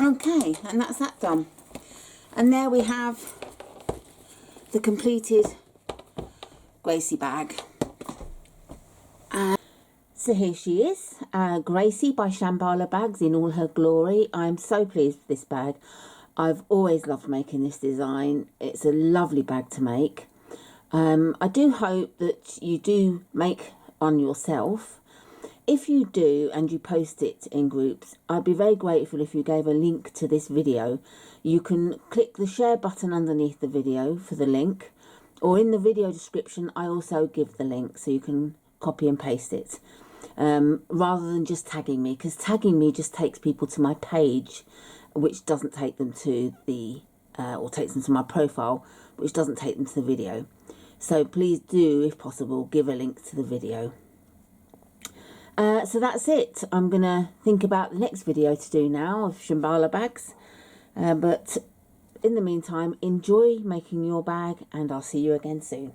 Okay, and that's that done. And there we have the completed Gracie bag. So here she is, Gracie by Shamballa Bags in all her glory. I'm so pleased with this bag. I've always loved making this design. It's a lovely bag to make. I do hope that you do make one yourself. If you do and you post it in groups, I'd be very grateful if you gave a link to this video. You can click the share button underneath the video for the link, or in the video description I also give the link so you can copy and paste it, rather than just tagging me, because tagging me just takes people to my page, which doesn't take them to the or takes them to my profile, which doesn't take them to the video. So please do, if possible, give a link to the video. So that's it. I'm going to think about the next video to do now of Shamballa bags. But in the meantime, enjoy making your bag, and I'll see you again soon.